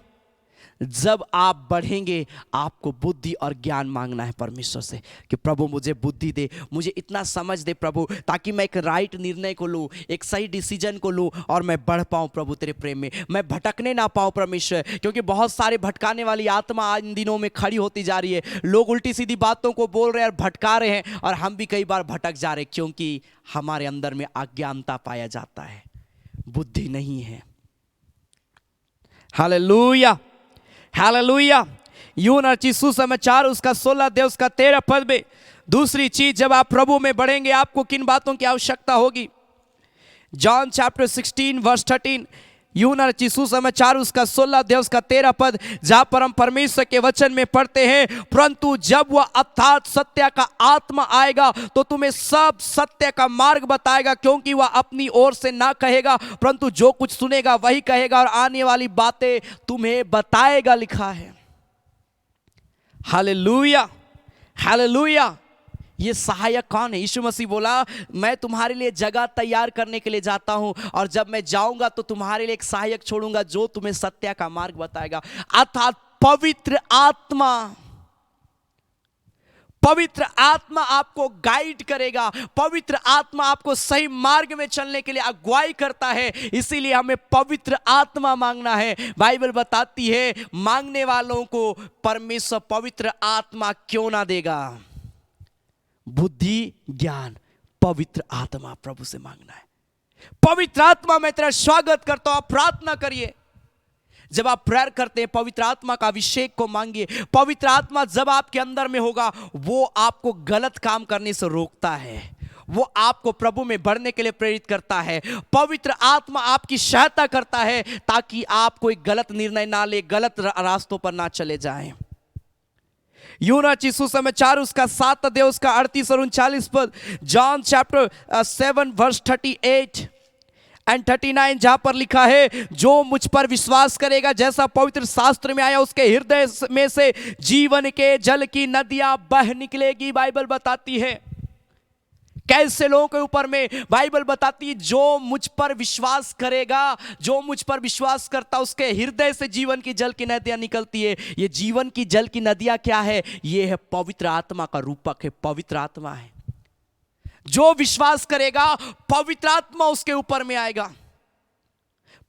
जब आप बढ़ेंगे, आपको बुद्धि और ज्ञान मांगना है परमेश्वर से कि प्रभु मुझे बुद्धि दे, मुझे इतना समझ दे प्रभु, ताकि मैं एक राइट निर्णय को लूँ, एक सही डिसीजन को लूँ और मैं बढ़ पाऊँ प्रभु तेरे प्रेम में, मैं भटकने ना पाऊँ परमेश्वर। क्योंकि बहुत सारे भटकाने वाली आत्मा इन दिनों में खड़ी होती जा रही है। लोग उल्टी सीधी बातों को बोल रहे हैं और भटका रहे हैं, और हम भी कई बार भटक जा रहे हैं क्योंकि हमारे अंदर में अज्ञानता पाया जाता है, बुद्धि नहीं है। Hallelujah, hallelujah. यूहन्ना रचित सुसमाचार उसका 16 अध्याय उसका 13 पद में दूसरी चीज, जब आप प्रभु में बढ़ेंगे आपको किन बातों की आवश्यकता होगी? जॉन चैप्टर 16 वर्स 13, यूहन्ना रचित सुसमाचार उसका 16 अध्याय उसका 13 पद, जहां पर हम परमेश्वर के वचन में पढ़ते हैं, परंतु जब वह अर्थात सत्य का आत्मा आएगा तो तुम्हें सब सत्य का मार्ग बताएगा, क्योंकि वह अपनी ओर से ना कहेगा, परंतु जो कुछ सुनेगा वही कहेगा और आने वाली बातें तुम्हें बताएगा, लिखा है। Hallelujah, hallelujah. ये सहायक कौन है? यीशु मसीह बोला मैं तुम्हारे लिए जगह तैयार करने के लिए जाता हूं, और जब मैं जाऊंगा तो तुम्हारे लिए एक सहायक छोड़ूंगा जो तुम्हें सत्य का मार्ग बताएगा, अर्थात पवित्र आत्मा। पवित्र आत्मा आपको गाइड करेगा, पवित्र आत्मा आपको सही मार्ग में चलने के लिए अगुवाई करता है। इसीलिए हमें पवित्र आत्मा मांगना है। बाइबल बताती है मांगने वालों को परमेश्वर पवित्र आत्मा क्यों ना देगा? बुद्धि, ज्ञान, पवित्र आत्मा प्रभु से मांगना है। पवित्र आत्मा मैं तेरा स्वागत करता हूं, आप प्रार्थना करिए। जब आप प्रेयर करते हैं पवित्र आत्मा का अभिषेक को मांगिए। पवित्र आत्मा जब आपके अंदर में होगा, वो आपको गलत काम करने से रोकता है, वो आपको प्रभु में बढ़ने के लिए प्रेरित करता है। पवित्र आत्मा आपकी सहायता करता है ताकि आप कोई गलत निर्णय ना ले, गलत रास्तों पर ना चले जाएं। यूना चिसु समाचार उसका 7 अध्याय उसका 38 और 39 पद, जॉन चैप्टर 7 वर्स 38 एंड 39, जहां पर लिखा है, जो मुझ पर विश्वास करेगा, जैसा पवित्र शास्त्र में आया, उसके हृदय में से जीवन के जल की नदियां बह निकलेगी। बाइबल बताती है कैसे लोगों के ऊपर में, बाइबल बताती है जो मुझ पर विश्वास करेगा, जो मुझ पर विश्वास करता, उसके हृदय से जीवन की जल की नदियां निकलती है। ये जीवन की जल की नदियां क्या है? ये है पवित्र आत्मा का रूपक है, पवित्र आत्मा है। जो विश्वास करेगा पवित्र आत्मा उसके ऊपर में आएगा,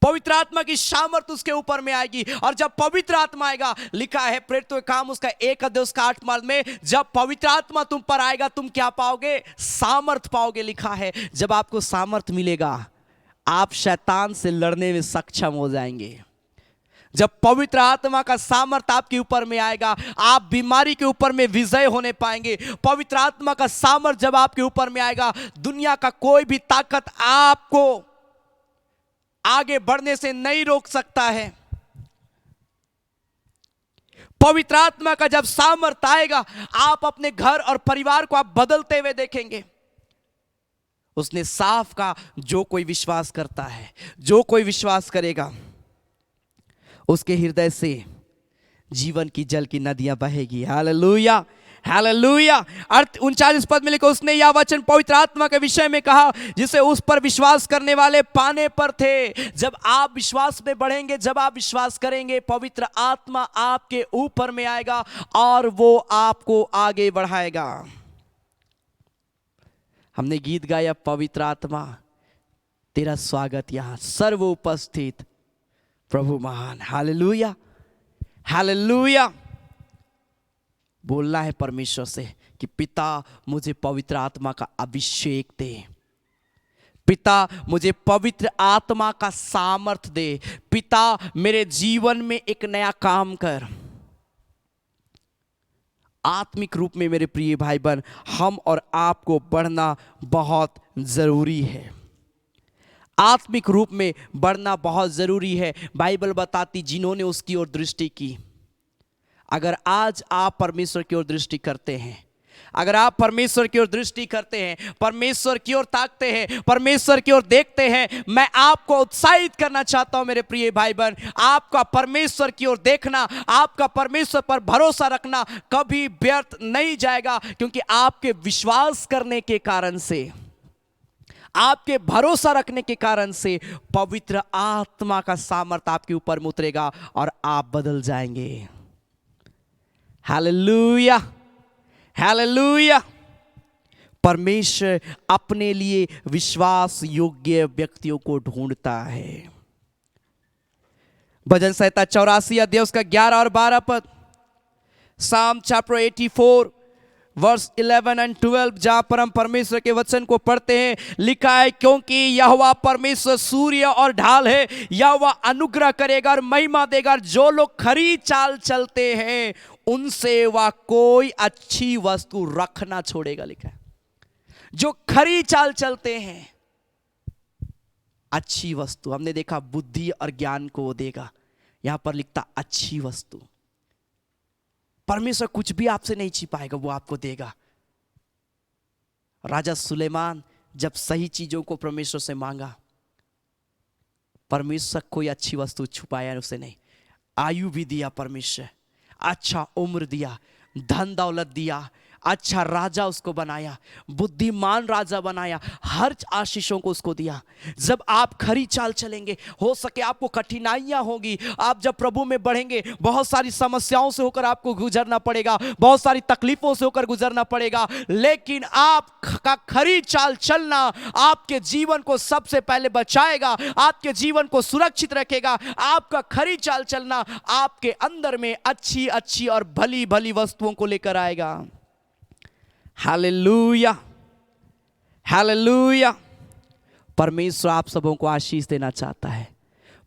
पवित्र आत्मा की सामर्थ उसके ऊपर में आएगी। और जब पवित्र आत्मा आएगा, लिखा है प्रेरितों के काम उसका 1 अध्याय उसका 8 पद में, जब पवित्र आत्मा तुम पर आएगा तुम क्या पाओगे? सामर्थ पाओगे। लिखा है जब आपको सामर्थ मिलेगा आप शैतान से लड़ने में सक्षम हो जाएंगे। जब पवित्र आत्मा का सामर्थ आपके ऊपर में आएगा, आप बीमारी के ऊपर में विजय होने पाएंगे। पवित्र आत्मा का सामर्थ जब आपके ऊपर में आएगा, दुनिया का कोई भी ताकत आपको आगे बढ़ने से नहीं रोक सकता है। पवित्र आत्मा का जब सामर्थ्य आएगा, आप अपने घर और परिवार को आप बदलते हुए देखेंगे। उसने साफ कहा, जो कोई विश्वास करता है, जो कोई विश्वास करेगा, उसके हृदय से जीवन की जल की नदियां बहेगी। Hallelujah, hallelujah. 39 पद में लिखा, उसने यह वचन पवित्र आत्मा के विषय में कहा, जिसे उस पर विश्वास करने वाले पाने पर थे। जब आप विश्वास में बढ़ेंगे, जब आप विश्वास करेंगे, पवित्र आत्मा आपके ऊपर में आएगा और वो आपको आगे बढ़ाएगा। हमने गीत गाया, पवित्र आत्मा तेरा स्वागत यहाँ सर्व उपस्थित प्रभु महान। Hallelujah, hallelujah. बोलना है परमेश्वर से कि पिता मुझे पवित्र आत्मा का अभिषेक दे, पिता मुझे पवित्र आत्मा का सामर्थ दे, पिता मेरे जीवन में एक नया काम कर। आत्मिक रूप में मेरे प्रिय भाई बहन, हम और आपको बढ़ना बहुत जरूरी है। आत्मिक रूप में बढ़ना बहुत जरूरी है। बाइबल बताती जिन्होंने उसकी ओर दृष्टि की, अगर आज आप परमेश्वर की ओर दृष्टि करते हैं, अगर आप परमेश्वर की ओर दृष्टि करते हैं, परमेश्वर की ओर ताकते हैं, परमेश्वर की ओर देखते हैं, मैं आपको उत्साहित करना चाहता हूं मेरे प्रिय भाई बहन, आपका परमेश्वर की ओर देखना, आपका परमेश्वर पर भरोसा रखना कभी व्यर्थ नहीं जाएगा। क्योंकि आपके विश्वास करने के कारण से, आपके भरोसा रखने के कारण से पवित्र आत्मा का सामर्थ्य आपके ऊपर में उतरेगा और आप बदल जाएंगे। Hallelujah, hallelujah. परमेश्वर अपने लिए विश्वास योग्य व्यक्तियों को ढूंढता है। भजन संहिता 84 अध्याय उसका 11 और 12 पद, साम चैप्टर 84 वर्स 11 एंड 12, जहां पर हम परमेश्वर के वचन को पढ़ते हैं, लिखा है, क्योंकि यहोवा परमेश्वर सूर्य और ढाल है, यहोवा अनुग्रह करेगा और महिमा देगा। जो लोग खरी चाल चलते हैं उनसे वह कोई अच्छी वस्तु रखना छोड़ेगा। लिखा है जो खरी चाल चलते हैं, अच्छी वस्तु, हमने देखा बुद्धि और ज्ञान को वो देगा, यहां पर लिखता अच्छी वस्तु। परमेश्वर कुछ भी आपसे नहीं छिपाएगा, वो आपको देगा। राजा सुलेमान जब सही चीजों को परमेश्वर से मांगा, परमेश्वर कोई अच्छी वस्तु छुपाया उसे नहीं। आयु भी दिया परमेश्वर, अच्छा उम्र दिया, धन दौलत दिया, अच्छा राजा उसको बनाया, बुद्धिमान राजा बनाया, हर आशीषों को उसको दिया। जब आप खरी चाल चलेंगे, हो सके आपको कठिनाइयां होगी, आप जब प्रभु में बढ़ेंगे, बहुत सारी समस्याओं से होकर आपको गुजरना पड़ेगा, बहुत सारी तकलीफों से होकर गुजरना पड़ेगा, लेकिन आपका खरी चाल चलना आपके जीवन को सबसे पहले बचाएगा, आपके जीवन को सुरक्षित रखेगा। आपका खरी चाल चलना आपके अंदर में अच्छी अच्छी और भली भली वस्तुओं को लेकर आएगा। Hallelujah, hallelujah. परमेश्वर आप सबों को आशीष देना चाहता है,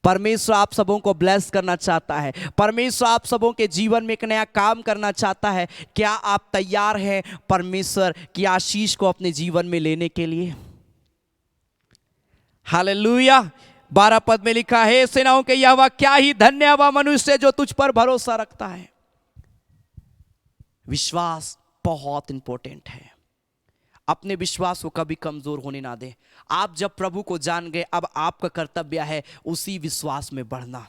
परमेश्वर आप सबों को ब्लेस करना चाहता है, परमेश्वर आप सबों के जीवन में एक नया काम करना चाहता है। क्या आप तैयार हैं परमेश्वर की आशीष को अपने जीवन में लेने के लिए? हालेलुया। 12 पद में लिखा है, सेनाओं के यहोवा क्या ही धन्य है वह मनुष्य जो तुझ पर भरोसा रखता है। विश्वास बहुत इंपॉर्टेंट है। अपने विश्वास को कभी कमजोर होने ना दें। आप जब प्रभु को जान गए, अब आपका कर्तव्य है उसी विश्वास में बढ़ना।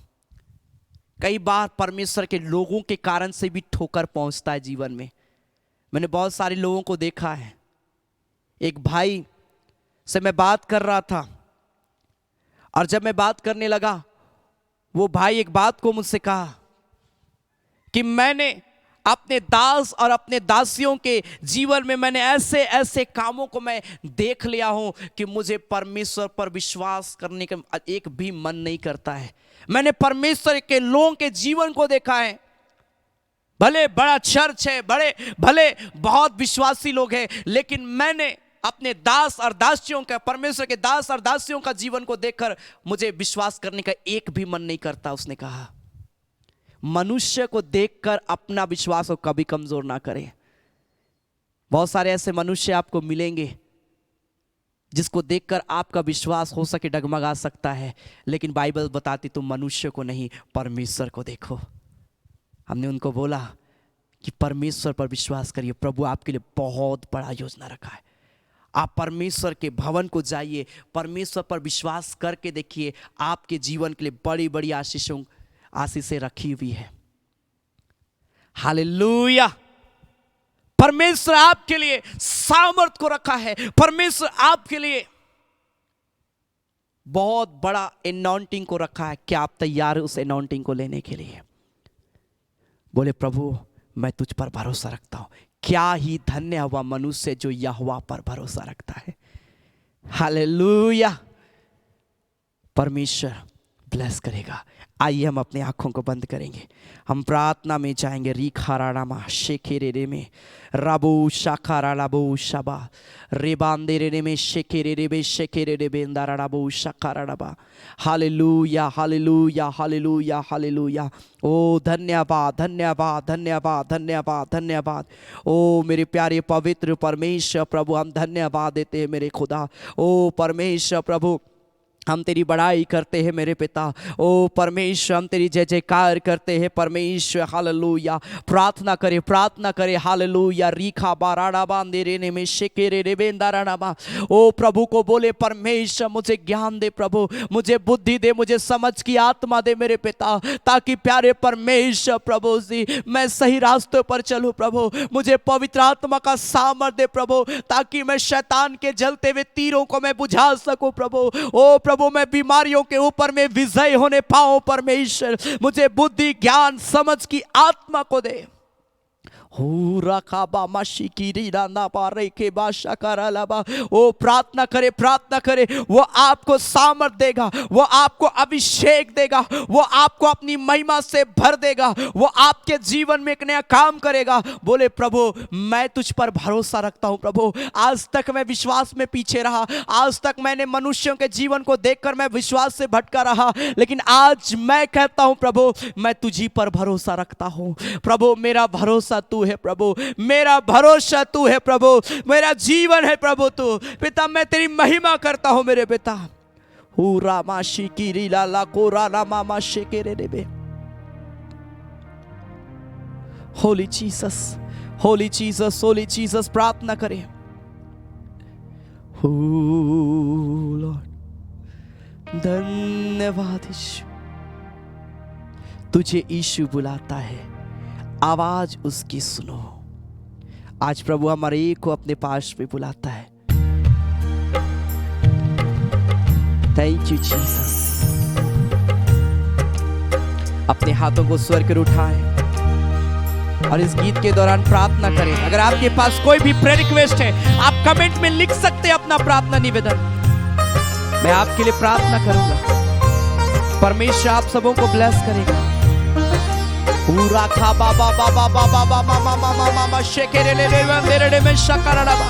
कई बार परमेश्वर के लोगों के कारण से भी ठोकर पहुंचता है जीवन में। मैंने बहुत सारे लोगों को देखा है। एक भाई से मैं बात कर रहा था, और जब मैं बात करने लगा, वो भाई एक बात को मुझसे कहा कि मैंने अपने दास और अपने दासियों के जीवन में मैंने ऐसे ऐसे कामों को मैं देख लिया हूं कि मुझे परमेश्वर पर विश्वास करने का एक भी मन नहीं करता है। मैंने परमेश्वर के लोगों के जीवन को देखा है, भले बड़ा चर्च है, भले बहुत विश्वासी लोग हैं, लेकिन मैंने अपने दास और दासियों का, परमेश्वर के दास और दासियों का जीवन को देखकर मुझे विश्वास करने का एक भी मन नहीं करता। उसने कहा, मनुष्य को देखकर अपना विश्वास को कभी कमजोर ना करें। बहुत सारे ऐसे मनुष्य आपको मिलेंगे जिसको देखकर आपका विश्वास हो सके डगमगा सकता है, लेकिन बाइबल बताती तुम मनुष्य को नहीं, परमेश्वर को देखो। हमने उनको बोला कि परमेश्वर पर विश्वास करिए, प्रभु आपके लिए बहुत बड़ा योजना रखा है। आप परमेश्वर के भवन को जाइए, परमेश्वर पर विश्वास करके देखिए, आपके जीवन के लिए बड़ी बड़ी आशीषें रखी हुई है। हालेलुया। परमेश्वर आपके लिए सामर्थ को रखा है। परमेश्वर आपके लिए बहुत बड़ा एनॉइंटिंग को रखा है। क्या आप तैयार हैं उस एनॉइंटिंग को लेने के लिए? बोले, प्रभु मैं तुझ पर भरोसा रखता हूं। क्या ही धन्य हुआ मनुष्य जो यहोवा पर भरोसा रखता है। हालेलुया। परमेश्वर ब्लेस करेगा। आइए हम अपनी आंखों को बंद करेंगे, हम प्रार्थना में जाएंगे। रिखारामा शेखेरे में राबू शाखारा लाबू शाबा रेबांदेरे में शेखेरे में शेखेरे बेंदारा लाबू शाखारा लाबा। हालेलुया हालेलुया हालेलुया हालेलुया। ओ धन्यवाद धन्यवाद धन्यवाद धन्यवाद धन्यवाद। ओ मेरे प्यारे पवित्र परमेश्वर प्रभु, हम धन्यवाद देते हैं मेरे खुदा। ओ परमेश्वर प्रभु, हम तेरी बड़ाई करते हैं मेरे पिता। ओ परमेश्वर, हम तेरी जय जयकार करते हैं परमेश्वर। हालेलुया। प्रार्थना करे हालेलुया। रीखा बाराड़ा बांधे ने में शेकेरे रे बेंदारानामा। ओ प्रभु को बोले, परमेश्वर मुझे ज्ञान दे, प्रभु मुझे बुद्धि दे, मुझे समझ की आत्मा दे मेरे पिता, ताकि प्यारे परमेश्वर प्रभु जी मैं सही रास्तों पर चलूं। प्रभु मुझे पवित्र आत्मा का सामर्थ्य दे प्रभु, ताकि मैं शैतान के जलते हुए तीरों को मैं बुझा सकूं। प्रभु ओ प्रभु, मैं बीमारियों के ऊपर में विजय होने पाऊं। परमेश्वर मुझे बुद्धि ज्ञान समझ की आत्मा को दे। ओ प्रार्थना करे, वो आपको सामर्थ देगा, वो आपको अभिषेक देगा, वो आपको अपनी महिमा से भर देगा, वो आपके जीवन में एक नया काम करेगा। बोले, प्रभु मैं तुझ पर भरोसा रखता हूं। प्रभु आज तक मैं विश्वास में पीछे रहा, आज तक मैंने मनुष्यों के जीवन को देखकर मैं विश्वास से भटका रहा, लेकिन आज मैं कहता हूं प्रभु मैं तुझी पर भरोसा रखता हूं। प्रभु मेरा भरोसा तू है, प्रभु मेरा भरोसा तू है, प्रभु मेरा जीवन है प्रभु तू। पिता मैं तेरी महिमा करता हूं मेरे पिता। Holi Jesus, Holi Jesus, Holi Jesus. प्रार्थना करें। धन्यवाद यीशु, तुझे यीशु बुलाता है, आवाज उसकी सुनो। आज प्रभु हमारे एक को अपने पास में बुलाता है। Thank you Jesus. अपने हाथों को स्वर कर उठाएं और इस गीत के दौरान प्रार्थना करें। अगर आपके पास कोई भी प्रेयर रिक्वेस्ट है, आप कमेंट में लिख सकते हैं अपना प्रार्थना निवेदन। मैं आपके लिए प्रार्थना करूंगा। परमेश्वर आप सबों को ब्लेस करेगा। पूरा खा बाबा बाबा बाबा बाबा मामा मामा शेकेरे ले ले मेरे में शक्करा बाबा।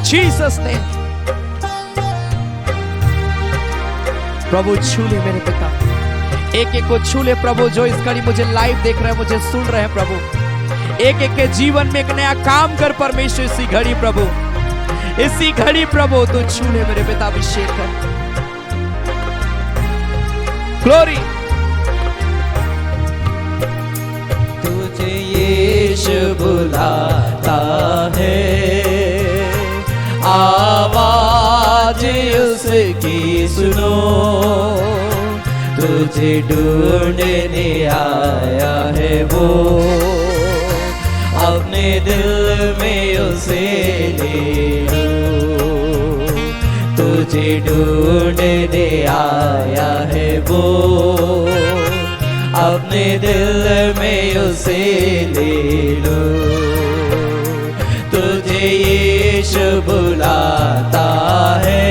जीसस ने प्रभु छू ले मेरे पिता, एक एक को छू ले प्रभु। जो इस घड़ी मुझे लाइव देख रहे हैं, मुझे सुन रहे हैं प्रभु, एक एक के जीवन में एक नया काम कर परमेश्वर। इसी घड़ी प्रभु, इसी घड़ी प्रभु तू छू ले मेरे पिता, अभिषेक कर। ग्लोरी तुझे ये यीशु बुलाता है, आवाज उसकी सुनो, तुझे ढूंढने आया है वो, अपने दिल में उसे ले लो, तुझे ढूंढने आया है वो, अपने दिल में उसे ले लो, तुझे यीशु बुलाता है,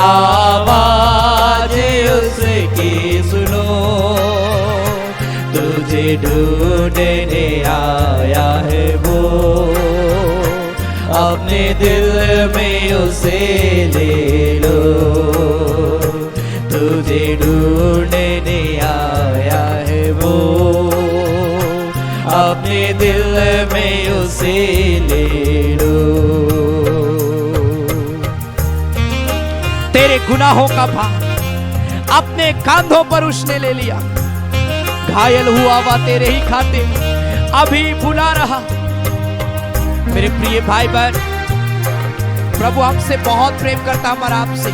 आवाज उसकी सुनो, तुझे ढूंढने आया है वो, अपने दिल में उसे ले लो, तुझे ढूंढने आया है वो, अपने दिल में उसे ले लो। तेरे गुनाहों का भार अपने कांधों पर उसने ले लिया, घायल हुआ हुआ तेरे ही खाते अभी बुला रहा। मेरे प्रिय भाई बहन, प्रभु हमसे बहुत प्रेम करता हमारा आपसे।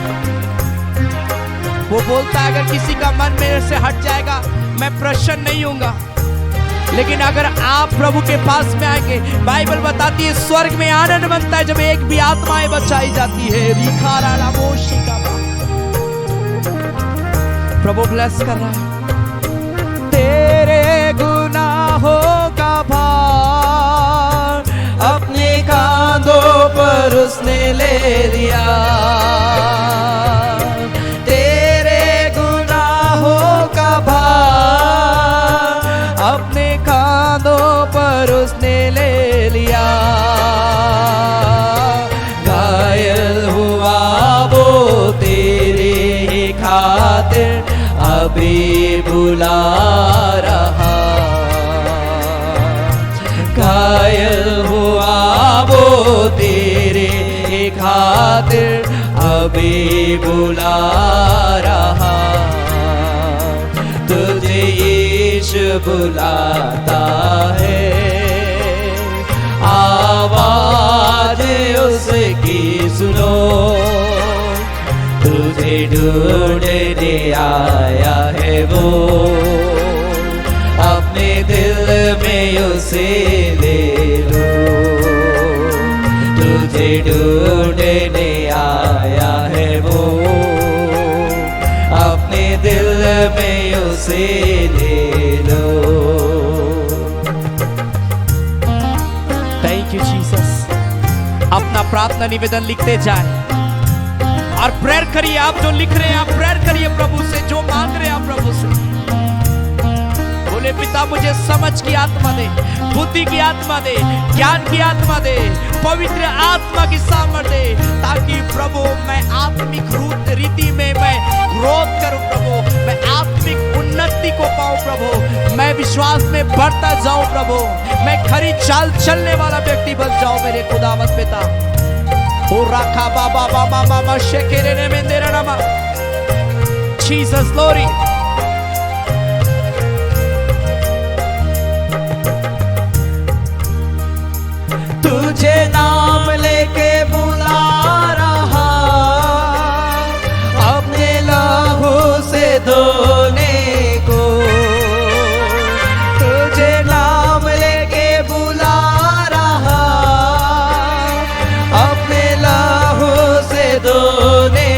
वो बोलता है अगर किसी का मन मेरे से हट जाएगा मैं प्रसन्न नहीं होऊंगा, लेकिन अगर आप प्रभु के पास में आएंगे, बाइबल बताती है स्वर्ग में आनंद बनता है जब एक भी आत्माएं बचाई जाती है। प्रभु ब्लेस कर रहा है। तेरे गुनाहों का भार अपने कांधों पर उसने ले लिया, तेरे गुनाहों का भार अपने कांधों पर उसने ले लिया, घायल हुआ वो तेरे खातिर अभी बुला रहा, घायल हुआ वो तेरे खातिर अभी बुला रहा, तुझे यीशु बुलाता है, आवाज उसकी सुनो, तुझे ढूंढने आया है वो, अपने दिल में उसे ले लो, तुझे ढूंढने आया है वो, अपने दिल में उसे ले लो। Thank you Jesus. अपना प्रार्थना निवेदन लिखते जाए और प्रेयर करिए। आप जो लिख रहे हैं आप प्रेयर करिए प्रभु से, जो मांग रहे हैं आप प्रभु से बोले, पिता मुझे समझ की आत्मा दे, बुद्धि की आत्मा दे, ज्ञान की आत्मा दे, पवित्र आत्मा की सामर्थ्य दे, ताकि प्रभु मैं आत्मिक रीति में मैं ग्रोथ करूं प्रभु, मैं आत्मिक उन्नति को पाऊं प्रभु, मैं विश्वास में बढ़ता जाऊं प्रभु, मैं खरी चाल चलने वाला व्यक्ति बन जाऊं मेरे खुदावंद पिता। ओ राखा बाबा बाबा मामा शेकेरे ने मेंदेरा नामा जीसस ग्लोरी। तुझे नाम लेके बुला रहा, अपने लहू से धोने को, तुझे नाम लेके बुला रहा, अपने लहू से धोने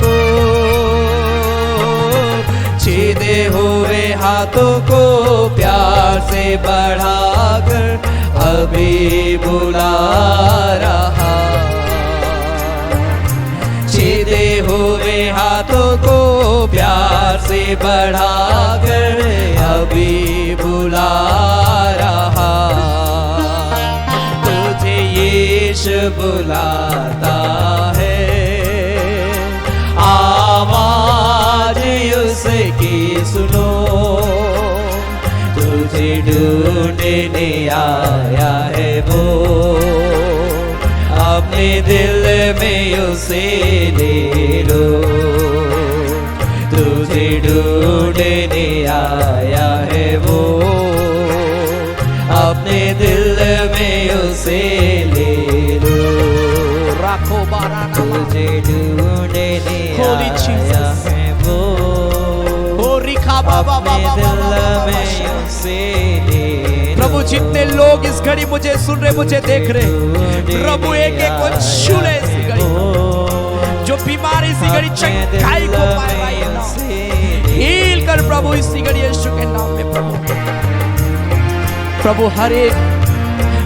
को, सीधे हुए हाथों को प्यार से बढ़ाकर अभी बुला रहा, सीधे हुए हाथों को प्यार से बढ़ाकर अभी बुला रहा, तुझे यीशु बुलाता है, आवाज उसकी सुनो, तुझे ढूंढने आया है वो, अपने दिल में उसे ले लो, तुझे ढूंढने आया है वो, में उसे ले लो, राखो बाराना तुझे ढूंढने Holy आया Jesus. है वो, ओ रिखा बाबा अपने बाबा दिल बाबा में उसे ले लो। प्रभु जितने लोग इस घड़ी मुझे सुन रहे, मुझे देख रहे, प्रभु एक एक को छू ले इसी घड़ी, जो बीमार इसी घड़ी चंगाई को पाए right now। हील कर प्रभु इसी घड़ी यीशु के नाम में। प्रभु हर एक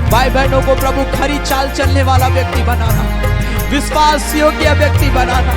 भाई बहनों को प्रभु खरी चाल चलने वाला व्यक्ति बनाना, विश्वास योग्य व्यक्ति बनाना,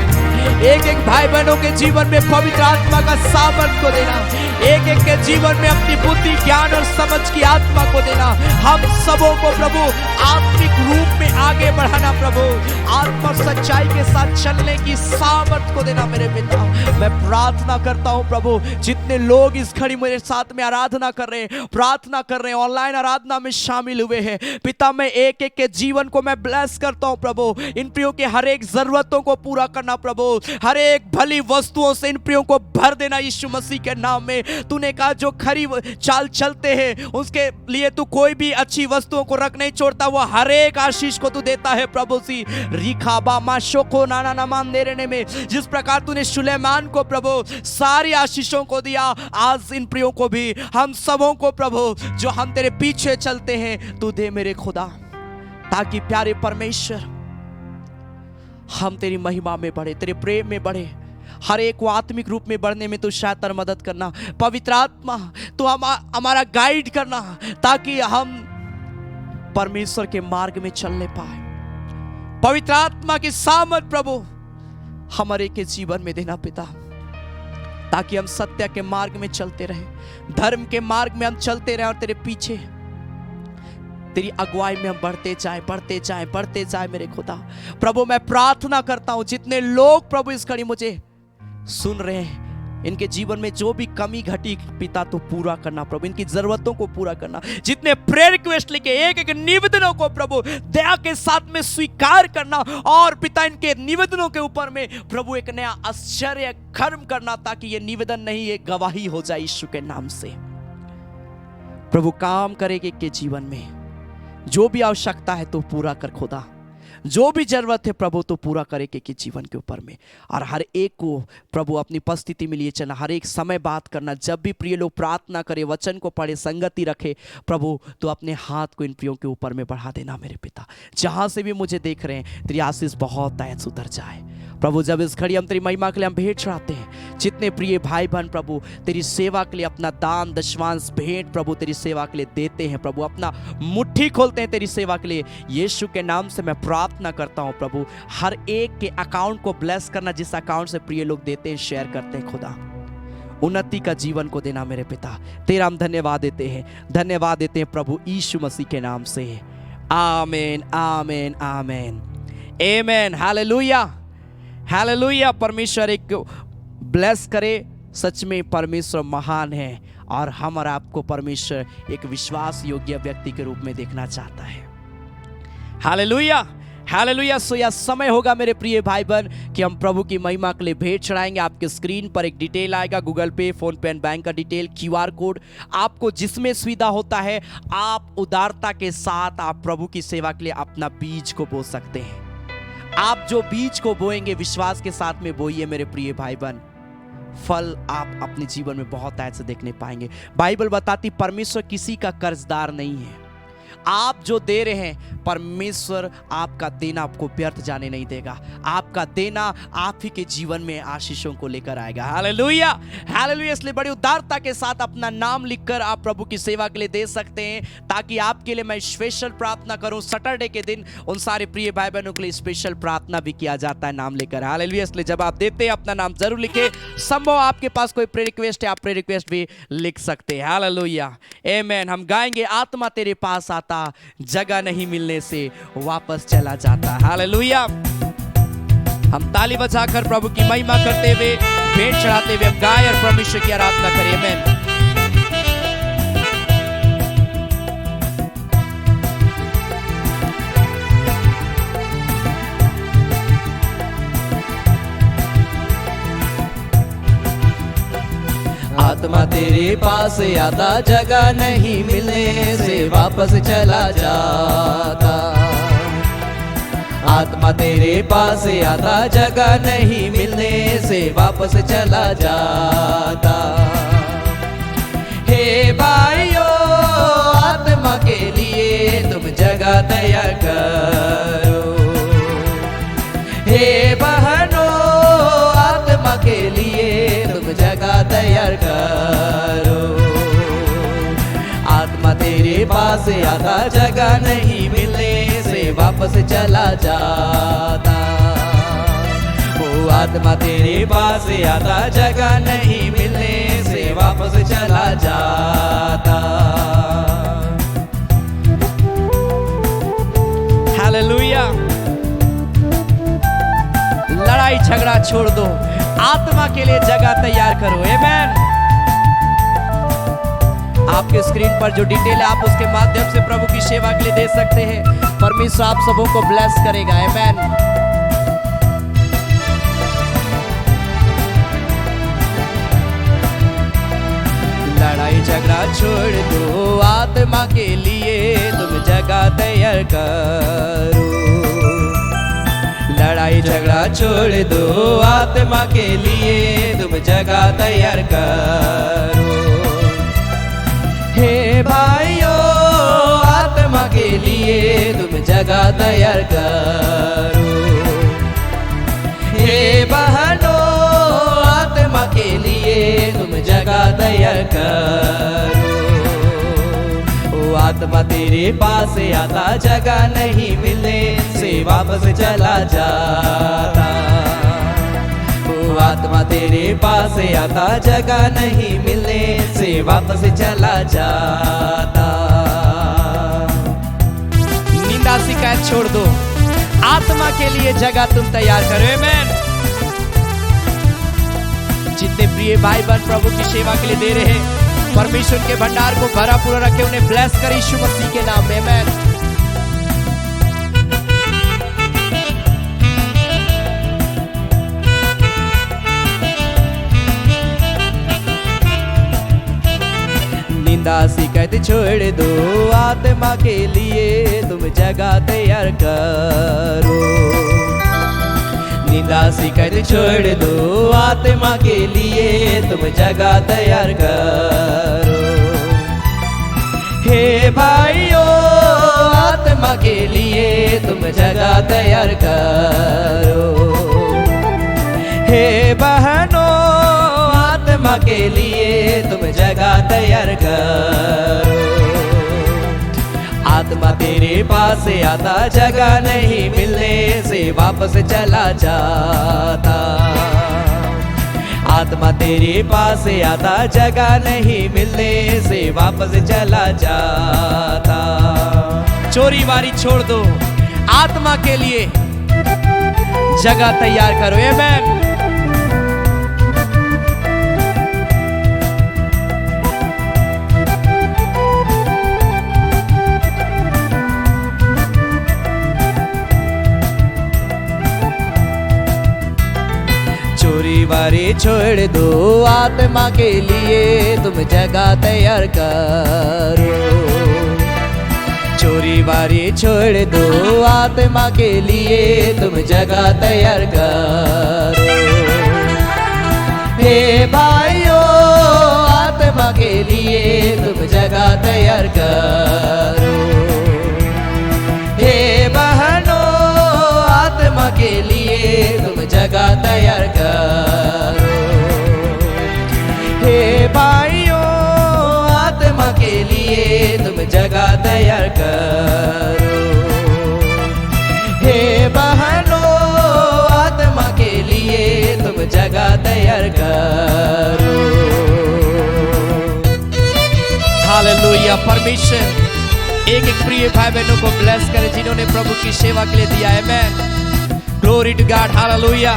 एक एक भाई बहनों के जीवन में पवित्र आत्मा का सामर्थ को देना, एक एक के जीवन में अपनी बुद्धि ज्ञान और समझ की आत्मा को देना, हम सबों को प्रभु आत्मिक रूप में आगे बढ़ाना, प्रभु आत्मा सच्चाई के साथ चलने की सामर्थ को देना मेरे पिता। मैं प्रार्थना करता हूँ प्रभु, जितने लोग इस घड़ी मेरे साथ में आराधना कर रहे हैं, प्रार्थना कर रहे हैं, ऑनलाइन आराधना में शामिल हुए हैं पिता, मैं एक एक के जीवन को मैं ब्लेस करता हूँ प्रभु, इन प्रियों के हर एक जरूरतों को पूरा करना प्रभु, हर एक भली वस्तुओं से इन प्रियों को भर देना यीशु मसीह के नाम में। तूने कहा जो खरी चाल चलते हैं उसके लिए तू कोई भी अच्छी वस्तुओं को रख नहीं छोड़ता, वो हर एक आशीष को तू देता है प्रभु सी रिखाबा माशो को नाना नमान दे रहने में, जिस प्रकार तूने सुलेमान को प्रभु सारी आशीषों को दिया, आज इन प्रियों को भी, हम सबों को प्रभु जो हम तेरे पीछे चलते हैं तू दे मेरे खुदा, ताकि प्यारे परमेश्वर हम तेरी महिमा में बढ़े, तेरे प्रेम में बढ़े, हर एक को आत्मिक रूप में बढ़ने में तू शायद मदद करना, पवित्र आत्मा तू हमारा गाइड करना, ताकि हम परमेश्वर के मार्ग में चलने पाए। पवित्र आत्मा की सामर्थ प्रभु हमारे के जीवन में देना पिता, ताकि हम सत्य के मार्ग में चलते रहे, धर्म के मार्ग में हम चलते रहे और तेरे पीछे तेरी अगुवाई में हम बढ़ते जाएं, बढ़ते जाएं, बढ़ते जाएं मेरे खुदा। प्रभु मैं प्रार्थना करता हूं जितने लोग प्रभु इस घड़ी मुझे सुन रहे हैं, इनके जीवन में जो भी कमी घटी पिता तो पूरा करना प्रभु, इनकी जरूरतों को पूरा करना, जितने प्रेयर रिक्वेस्ट लिखे एक एक निवेदनों को प्रभु दया के साथ में स्वीकार करना, और पिता इनके निवेदनों के ऊपर में प्रभु एक नया आश्चर्य कर्म करना, ताकि ये निवेदन नहीं ये गवाही हो जाए यीशु के नाम से। प्रभु काम करेगे के जीवन में जो भी आवश्यकता है तो पूरा कर खुदा, जो भी जरूरत है प्रभु तो पूरा करे के जीवन के ऊपर में, और हर एक को प्रभु अपनी उपस्थिति में लिए चलना, हर एक समय बात करना, जब भी प्रिय लोग प्रार्थना करे, वचन को पढ़े, संगति रखे प्रभु तो अपने हाथ को इन प्रियों के ऊपर में बढ़ा देना मेरे पिता। जहां से भी मुझे देख रहे हैं तेरी आशीष बहुत आयत उतर जाए प्रभु। जब इस घड़ी हम तेरी महिमा के लिए हम भेंट चढ़ाते हैं, जितने प्रिय भाई बहन प्रभु तेरी सेवा के लिए अपना दान दशवांश भेंट प्रभु तेरी सेवा के लिए देते हैं प्रभु, अपना मुट्ठी खोलते हैं तेरी सेवा के लिए, यीशु के नाम से मैं प्रार्थना करता हूं प्रभु हर एक के अकाउंट को ब्लेस करना, जिस अकाउंट से प्रिय लोग देते हैं, शेयर करते हैं खुदा, उन्नति का जीवन को देना मेरे पिता। तेरा हम धन्यवाद देते हैं, धन्यवाद देते हैं प्रभु यीशु मसीह के नाम से। आमीन आमीन आमीन आमीन। Hallelujah hallelujah. परमेश्वर एक ब्लेस करे, सच में परमेश्वर महान है और हम और आपको परमेश्वर एक विश्वास योग्य व्यक्ति के रूप में देखना चाहता है। Hallelujah hallelujah. सो यह समय होगा मेरे प्रिय भाई बहन कि हम प्रभु की महिमा के लिए भेंट चढ़ाएंगे। आपके स्क्रीन पर एक डिटेल आएगा, गूगल पे, फोन पे एंड बैंक का डिटेल, QR कोड, आपको जिसमें सुविधा होता है आप उदारता के साथ आप प्रभु की सेवा के लिए अपना बीज को बो सकते हैं। आप जो बीज को बोएंगे विश्वास के साथ में बोइए मेरे प्रिय भाई बहन, फल आप अपने जीवन में बहुत ऐसे देखने पाएंगे। बाइबल बताती परमेश्वर किसी का कर्जदार नहीं है, आप जो दे रहे हैं परमेश्वर आपका देना आपको व्यर्थ जाने नहीं देगा, आपका देना आप ही के जीवन में आशीषों को लेकर आएगा। Hallelujah hallelujah. इसलिए बड़ी उदारता के साथ अपना नाम लिखकर आप प्रभु की सेवा के लिए दे सकते हैं, ताकि आपके लिए मैं स्पेशल प्रार्थना करूं। सैटरडे के दिन उन सारे प्रिय भाई बहनों के लिए स्पेशल प्रार्थना भी किया जाता है नाम लेकर। हालेलुया। इसलिए जब आप देते हैं अपना नाम जरूर लिखे, संभव आपके पास कोई प्रेयर रिक्वेस्ट है आप प्रेयर रिक्वेस्ट भी लिख सकते हैं। हालेलुया आमीन। हम गाएंगे आत्मा तेरे पास आता, जगह नहीं मिलने से वापस चला जाता। हालेलुया। हम ताली बजाकर प्रभु की महिमा करते हुए, भेंट चढ़ाते हुए हम गाएं और परमेश्वर की आराधना करें। आमीन। आत्मा तेरे पास आता, जगह नहीं मिलने से वापस चला जाता। आत्मा तेरे पास आता, जगह नहीं मिलने से वापस चला जाता। हे भाइयों, आत्मा के लिए तुम जगह तैयार करो। हे बहनों, आत्मा के लिए तुम जगह तैयार करो। आत्मा तेरे पास आता, जगह नहीं मिलने से वापस चला जाता। वो आत्मा तेरे पास आता, जगह नहीं मिलने से वापस चला जाता। हालेलुया। लड़ाई झगड़ा छोड़ दो, आत्मा के लिए जगह तैयार करो। आमेन। आपके स्क्रीन पर जो डिटेल है आप उसके माध्यम से प्रभु की सेवा के लिए दे सकते हैं। परमेश्वर आप सबों को ब्लेस करेगा। आमेन। लड़ाई झगड़ा छोड़ दो, आत्मा के लिए तुम जगह तैयार करो। लड़ाई झगड़ा छोड़ दो, आत्मा के लिए तुम जगह तैयार करो। हे भाइयों, आत्मा के लिए तुम जगह तैयार करो। हे बहनों, आत्मा के लिए तुम जगह तैयार करो। वो आत्मा तेरे पास आता, जगह नहीं मिलने से वापस चला जाता। वो आत्मा तेरे पास आता, जगह नहीं मिलने से वापस चला जाता। निंदा शिकायत छोड़ दो, आत्मा के लिए जगह तुम तैयार करो। आमेन। जितने प्रिय भाई बहन प्रभु की सेवा के लिए दे रहे हैं, परमेश्वर के भंडार को भरा पूरा रखे, उन्हें ब्लेस कर यीशु मसीह के नाम में। आमेन। निंदा शिकायत छोड़ दो, आत्मा के लिए तुम जगह तैयार करो। निंदा शिकायत छोड़ दो, आत्मा के लिए तुम जगह तैयार करो। हे भाइयों, आत्मा के लिए तुम जगह तैयार करो। हे बहनों, आत्मा के लिए तुम जगह तैयार करो। आत्मा तेरे पास आता, जगह नहीं मिलने से वापस चला जाता। आत्मा तेरे पास आता, जगह नहीं मिलने से वापस चला जाता। चोरी वारी छोड़ दो, आत्मा के लिए जगह तैयार करो। आमेन। चोरी वारी छोड़ दो, आत्मा के लिए तुम जगह तैयार करो। चोरी वारी छोड़ दो, आत्मा के लिए तुम जगह तैयार करो। हे भाइयों, आत्मा के लिए तुम जगह तैयार करो। हे बहनों, आत्मा के लिए तुम जगह तैयार करो। हे भाइयों, आत्मा के लिए तुम जगह तैयार करो। हे बहनों, आत्मा के लिए तुम जगह तैयार करो। हालेलुया। परमेश्वर एक एक प्रिय भाई बहनों को ब्लेस करे जिन्होंने प्रभु की सेवा के लिए दिया है। आमेन। Glory to God. हालेलुया।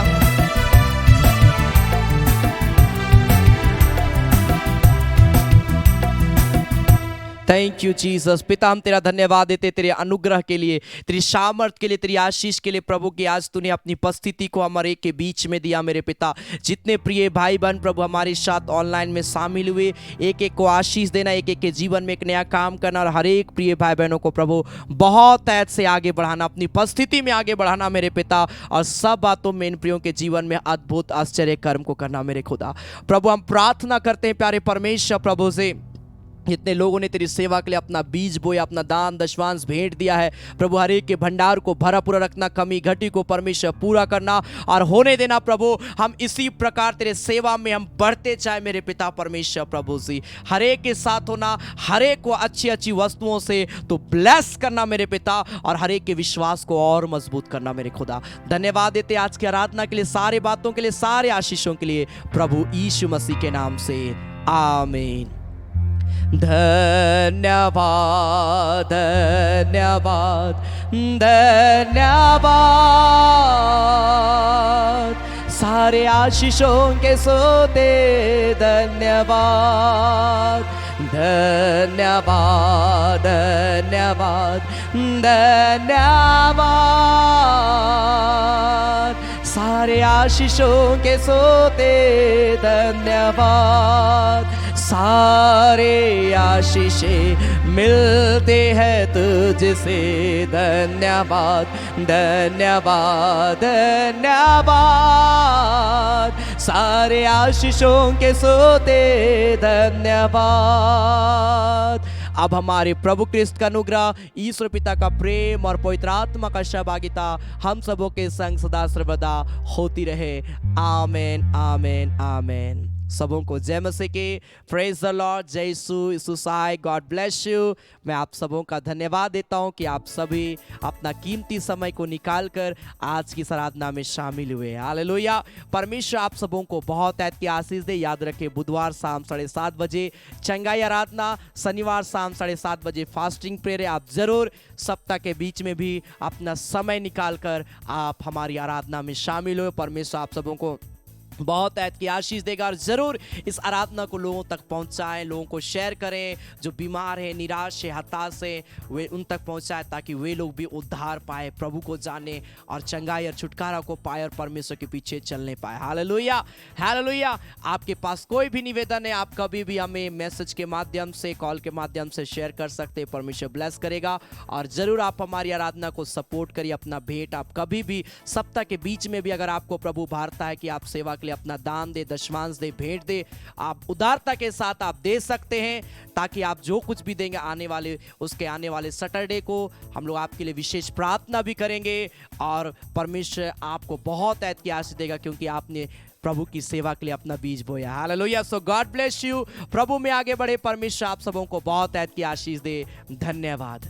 Thank you Jesus. पिता हम तेरा धन्यवाद देते तेरे अनुग्रह के लिए, तेरी सामर्थ के लिए, तेरी आशीष के लिए प्रभु की आज तूने अपनी उपस्थिति को हमारे के बीच में दिया मेरे पिता। जितने प्रिय भाई बहन प्रभु हमारे साथ ऑनलाइन में शामिल हुए, एक एक को आशीष देना, एक एक के जीवन में एक नया काम करना और हर एक प्रिय भाई बहनों को प्रभु बहुत ऐत से आगे बढ़ाना, अपनी उपस्थिति में आगे बढ़ाना मेरे पिता, और सब बातों में इन प्रियों के जीवन में अद्भुत आश्चर्य कर्म को करना मेरे खुदा। प्रभु हम प्रार्थना करते हैं प्यारे परमेश्वर प्रभु से, जितने लोगों ने तेरी सेवा के लिए अपना बीज बोया, अपना दान दशवांश भेंट दिया है प्रभु, हर एक के भंडार को भरा पूरा रखना, कमी घटी को परमेश्वर पूरा करना और होने देना प्रभु। हम इसी प्रकार तेरे सेवा में हम बढ़ते जाए मेरे पिता परमेश्वर प्रभु जी, हर एक के साथ होना, हर एक को अच्छी अच्छी वस्तुओं से तो ब्लेस करना मेरे पिता, और हर एक के विश्वास को और मजबूत करना मेरे खुदा। धन्यवाद देते आज की आराधना के लिए, सारे बातों के लिए, सारे आशीषों के लिए प्रभु यीशु मसीह के नाम से आमीन। धन्यवाद धन्यवाद धन्यवाद, सारे आशीषों के सोते धन्यवाद धन्यवाद धन्यवाद धन्यवाद, सारे आशीषों के सोते धन्यवाद, सारे आशीषें मिलते हैं तुझसे धन्यवाद धन्यवाद धन्यवाद, सारे आशीषों के सोते धन्यवाद। अब हमारे प्रभु क्रिस्त का अनुग्रह, ईश्वर पिता का प्रेम और पवित्र आत्मा का सहभागिता हम सबों के संग सदा सर्वदा होती रहे। आमेन आमेन आमेन। सबों को जय मसीह की, प्रेज द लॉर्ड, जय यीशु, यीशु साई, गॉड ब्लेस यू। मैं आप सबों का धन्यवाद देता हूं कि आप सभी अपना कीमती समय को निकालकर आज की आराधना में शामिल हुए। हालेलुया। परमेश्वर आप सबों को बहुत ऐत की आशीष दे। याद रखें बुधवार शाम 7:30 बजे चंगाई आराधना, शनिवार शाम 7:30 बजे फास्टिंग प्रेयर। आप जरूर सप्ताह के बीच में भी अपना समय निकालकर आप हमारी आराधना में शामिल हो। परमेश्वर आप सबों को बहुत ऐत की आशीष देगा, और जरूर इस आराधना को लोगों तक पहुंचाएं, लोगों को शेयर करें। जो बीमार है, निराश है, हताश है, वे उन तक पहुंचाएं ताकि वे लोग भी उद्धार पाए, प्रभु को जाने और चंगाई और छुटकारा को पाए और परमेश्वर के पीछे चलने पाए। Hallelujah hallelujah. आपके पास कोई भी निवेदन है, आप कभी भी हमें मैसेज के माध्यम से, कॉल के माध्यम से शेयर कर सकते हैं। परमेश्वर ब्लेस करेगा, और जरूर आप हमारी आराधना को सपोर्ट करिए। अपना भेंट आप कभी भी सप्ताह के बीच में भी अगर आपको प्रभु भारता है कि आप सेवा के लिए अपना दान दे, दशमांश दे, भेंट दे, आप उदारता के साथ आप दे सकते हैं, ताकि आप जो कुछ भी देंगे आने वाले सैटरडे को हम लोग आपके लिए विशेष प्रार्थना भी करेंगे, और परमेश्वर आपको बहुत ऐत की आशीष देगा, क्योंकि आपने प्रभु की सेवा के लिए अपना बीज बोया। हालेलुया। So God bless you. प्रभु में आगे बढ़े। परमेश्वर आप सबों को बहुत ऐत की आशीष दे। धन्यवाद।